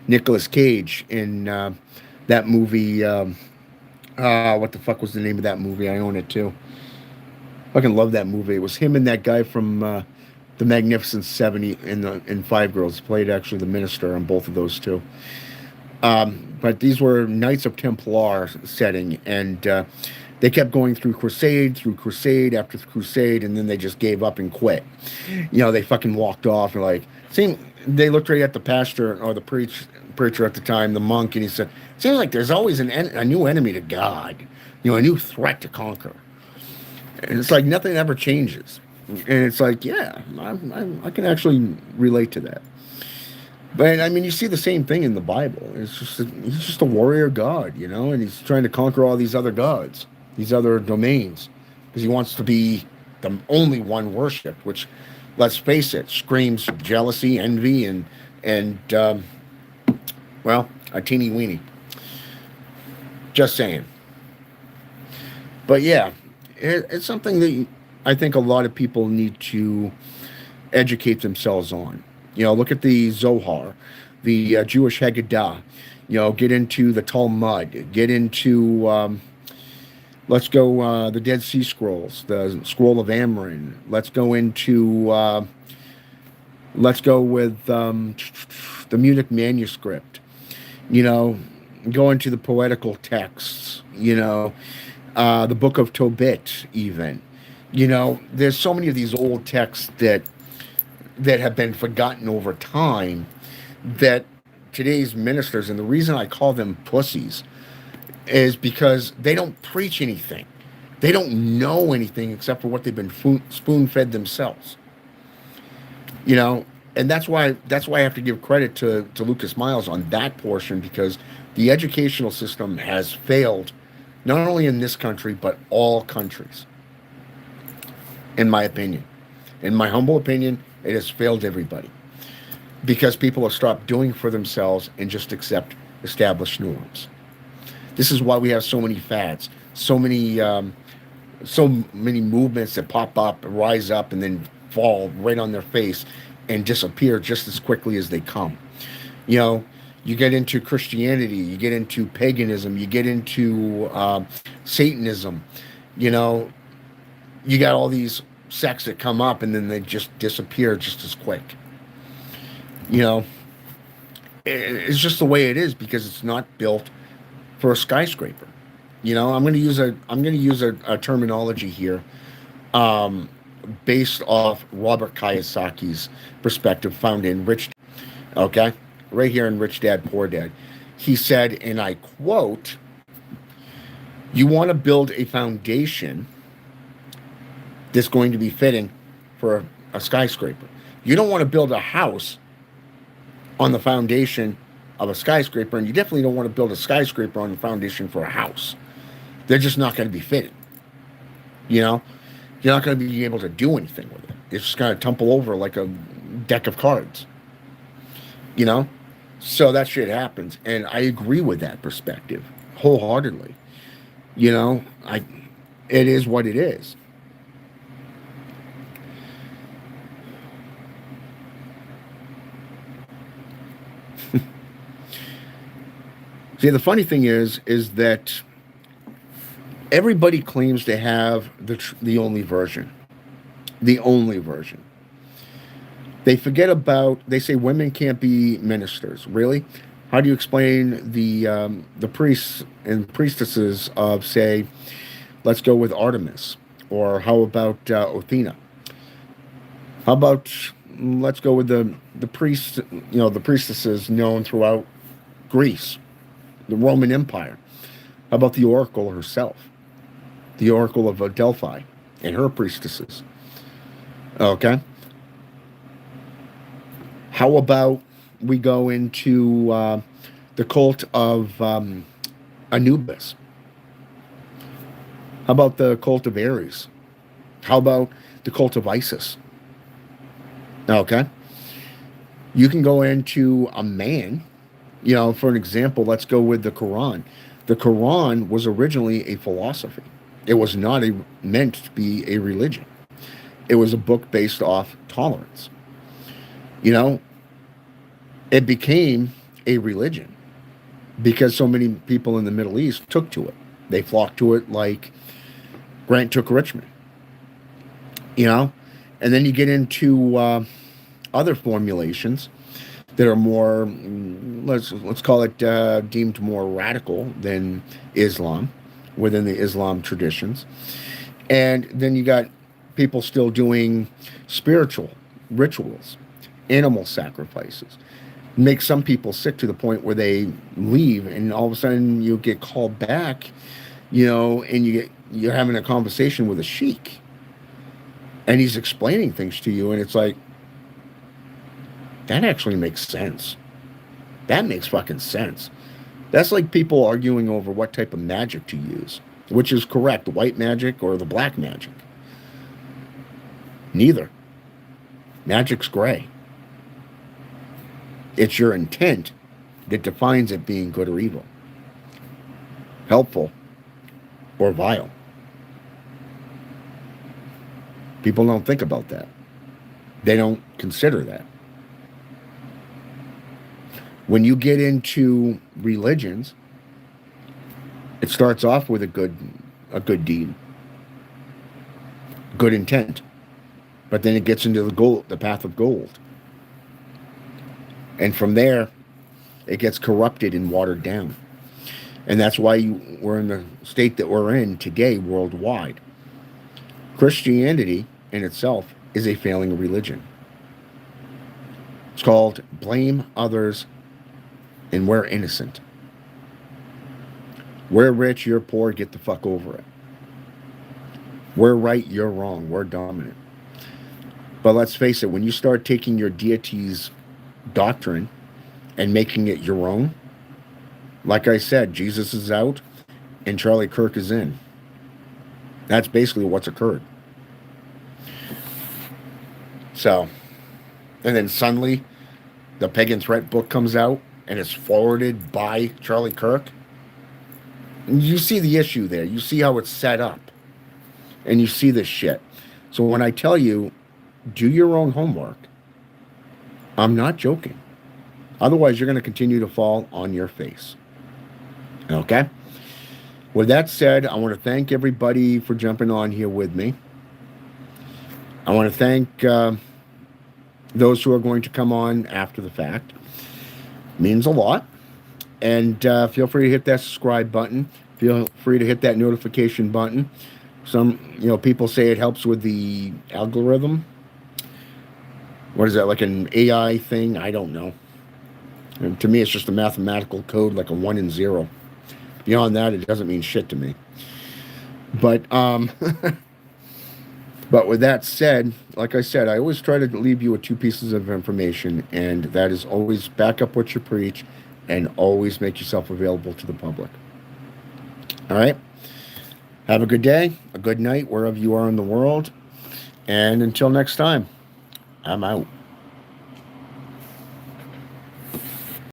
Nicolas Cage in that movie. What the fuck was the name of that movie? I own it too. Fucking love that movie. It was him and that guy from the Magnificent 70 in Five Girls. He played actually the minister on both of those two. But these were Knights of Templar setting, and they kept going through crusade after crusade, and then they just gave up and quit. They fucking walked off and they looked right at the pastor or the preacher at the time, the monk, and he said, "Seems like there's always a new enemy to God, a new threat to conquer." And it's like nothing ever changes. And it's like, yeah, I can actually relate to that. But I mean, you see the same thing in the Bible. He's just a warrior god, you know, and he's trying to conquer all these other gods, these other domains, because he wants to be the only one worshipped. Which, let's face it, screams jealousy, envy, and well, a teeny weeny. Just saying. But yeah, it's something that I think a lot of people need to educate themselves on. You know, look at the Zohar, the Jewish Haggadah. You know, get into the Talmud, get into let's go the Dead Sea Scrolls, the Scroll of Amrin. Let's go with the Munich manuscript. You know, go into the poetical texts. You know, the Book of Tobit, even. You know, there's so many of these old texts that have been forgotten over time that today's ministers, and the reason I call them pussies is because they don't preach anything. They don't know anything except for what they've been spoon fed themselves. You know, and that's why I have to give credit to Lucas Miles on that portion, because the educational system has failed not only in this country but all countries, in my opinion. In my humble opinion, it has failed everybody because people have stopped doing for themselves and just accept established norms. This is why we have so many fads, so many movements that pop up, rise up, and then fall right on their face and disappear just as quickly as they come. You know, you get into Christianity, you get into paganism, you get into Satanism. You know, you got all these sects that come up and then they just disappear just as quick. You know, it's just the way it is because it's not built for a skyscraper. You know, I'm going to use a terminology here, based off Robert Kiyosaki's perspective, found in Rich. Okay, right here in Rich Dad Poor Dad, he said, and I quote: "You want to build a foundation that's going to be fitting for a skyscraper. You don't want to build a house on the foundation of a skyscraper, and you definitely don't want to build a skyscraper on the foundation for a house. They're just not going to be fitting. You know, you're not going to be able to do anything with it. It's just going to tumble over like a deck of cards. You know, so that shit happens, and I agree with that perspective wholeheartedly. You know, it is what it is." See, the funny thing is that everybody claims to have the only version, the only version. They forget about. They say women can't be ministers. Really, how do you explain the priests and priestesses of, say, let's go with Artemis, or how about Athena? How about, let's go with the priests, the priestesses known throughout Greece, the Roman Empire. How about the Oracle herself, the Oracle of Delphi, and her priestesses? Okay. How about we go into the cult of Anubis? How about the cult of Ares? How about the cult of Isis? Okay. You can go into a man. For an example, let's go with the Quran. The Quran was originally a philosophy. It was not meant to be a religion. It was a book based off tolerance. You know, it became a religion because so many people in the Middle East took to it. They flocked to it like Grant took Richmond. And then you get into other formulations that are more, let's call it, deemed more radical than Islam, within the Islam traditions. And then you got people still doing spiritual rituals, animal sacrifices. Make some people sick to the point where they leave, and all of a sudden you get called back, and you're having a conversation with a sheik. And he's explaining things to you, and it's like, that actually makes sense. That makes fucking sense. That's like people arguing over what type of magic to use, which is correct, the white magic or the black magic. Neither. Magic's gray. It's your intent that defines it being good or evil, helpful or vile. People don't think about that. They don't consider that. When you get into religions, it starts off with a good deed, good intent, but then it gets into the path of gold, and from there, it gets corrupted and watered down, and that's why we're in the state that we're in today worldwide. Christianity in itself is a failing religion. It's called blame others and we're innocent. We're rich, you're poor, get the fuck over it. We're right, you're wrong, we're dominant. But let's face it, when you start taking your deity's doctrine and making it your own, like I said, Jesus is out and Charlie Kirk is in. That's basically what's occurred. So, and then suddenly, the Pagan Threat book comes out and it's forwarded by Charlie Kirk. And you see the issue there. You see how it's set up. And you see this shit. So when I tell you, do your own homework, I'm not joking. Otherwise, you're going to continue to fall on your face. Okay? With that said, I want to thank everybody for jumping on here with me. I want to thank those who are going to come on after the fact. It means a lot. And feel free to hit that subscribe button. Feel free to hit that notification button. Some, people say it helps with the algorithm. What is that, like an AI thing? I don't know. And to me, it's just a mathematical code, like a 1 and 0. Beyond that, it doesn't mean shit to me. But but with that said, like I said, I always try to leave you with 2 pieces of information, and that is always back up what you preach and always make yourself available to the public. All right? Have a good day, a good night, wherever you are in the world. And until next time, I'm out.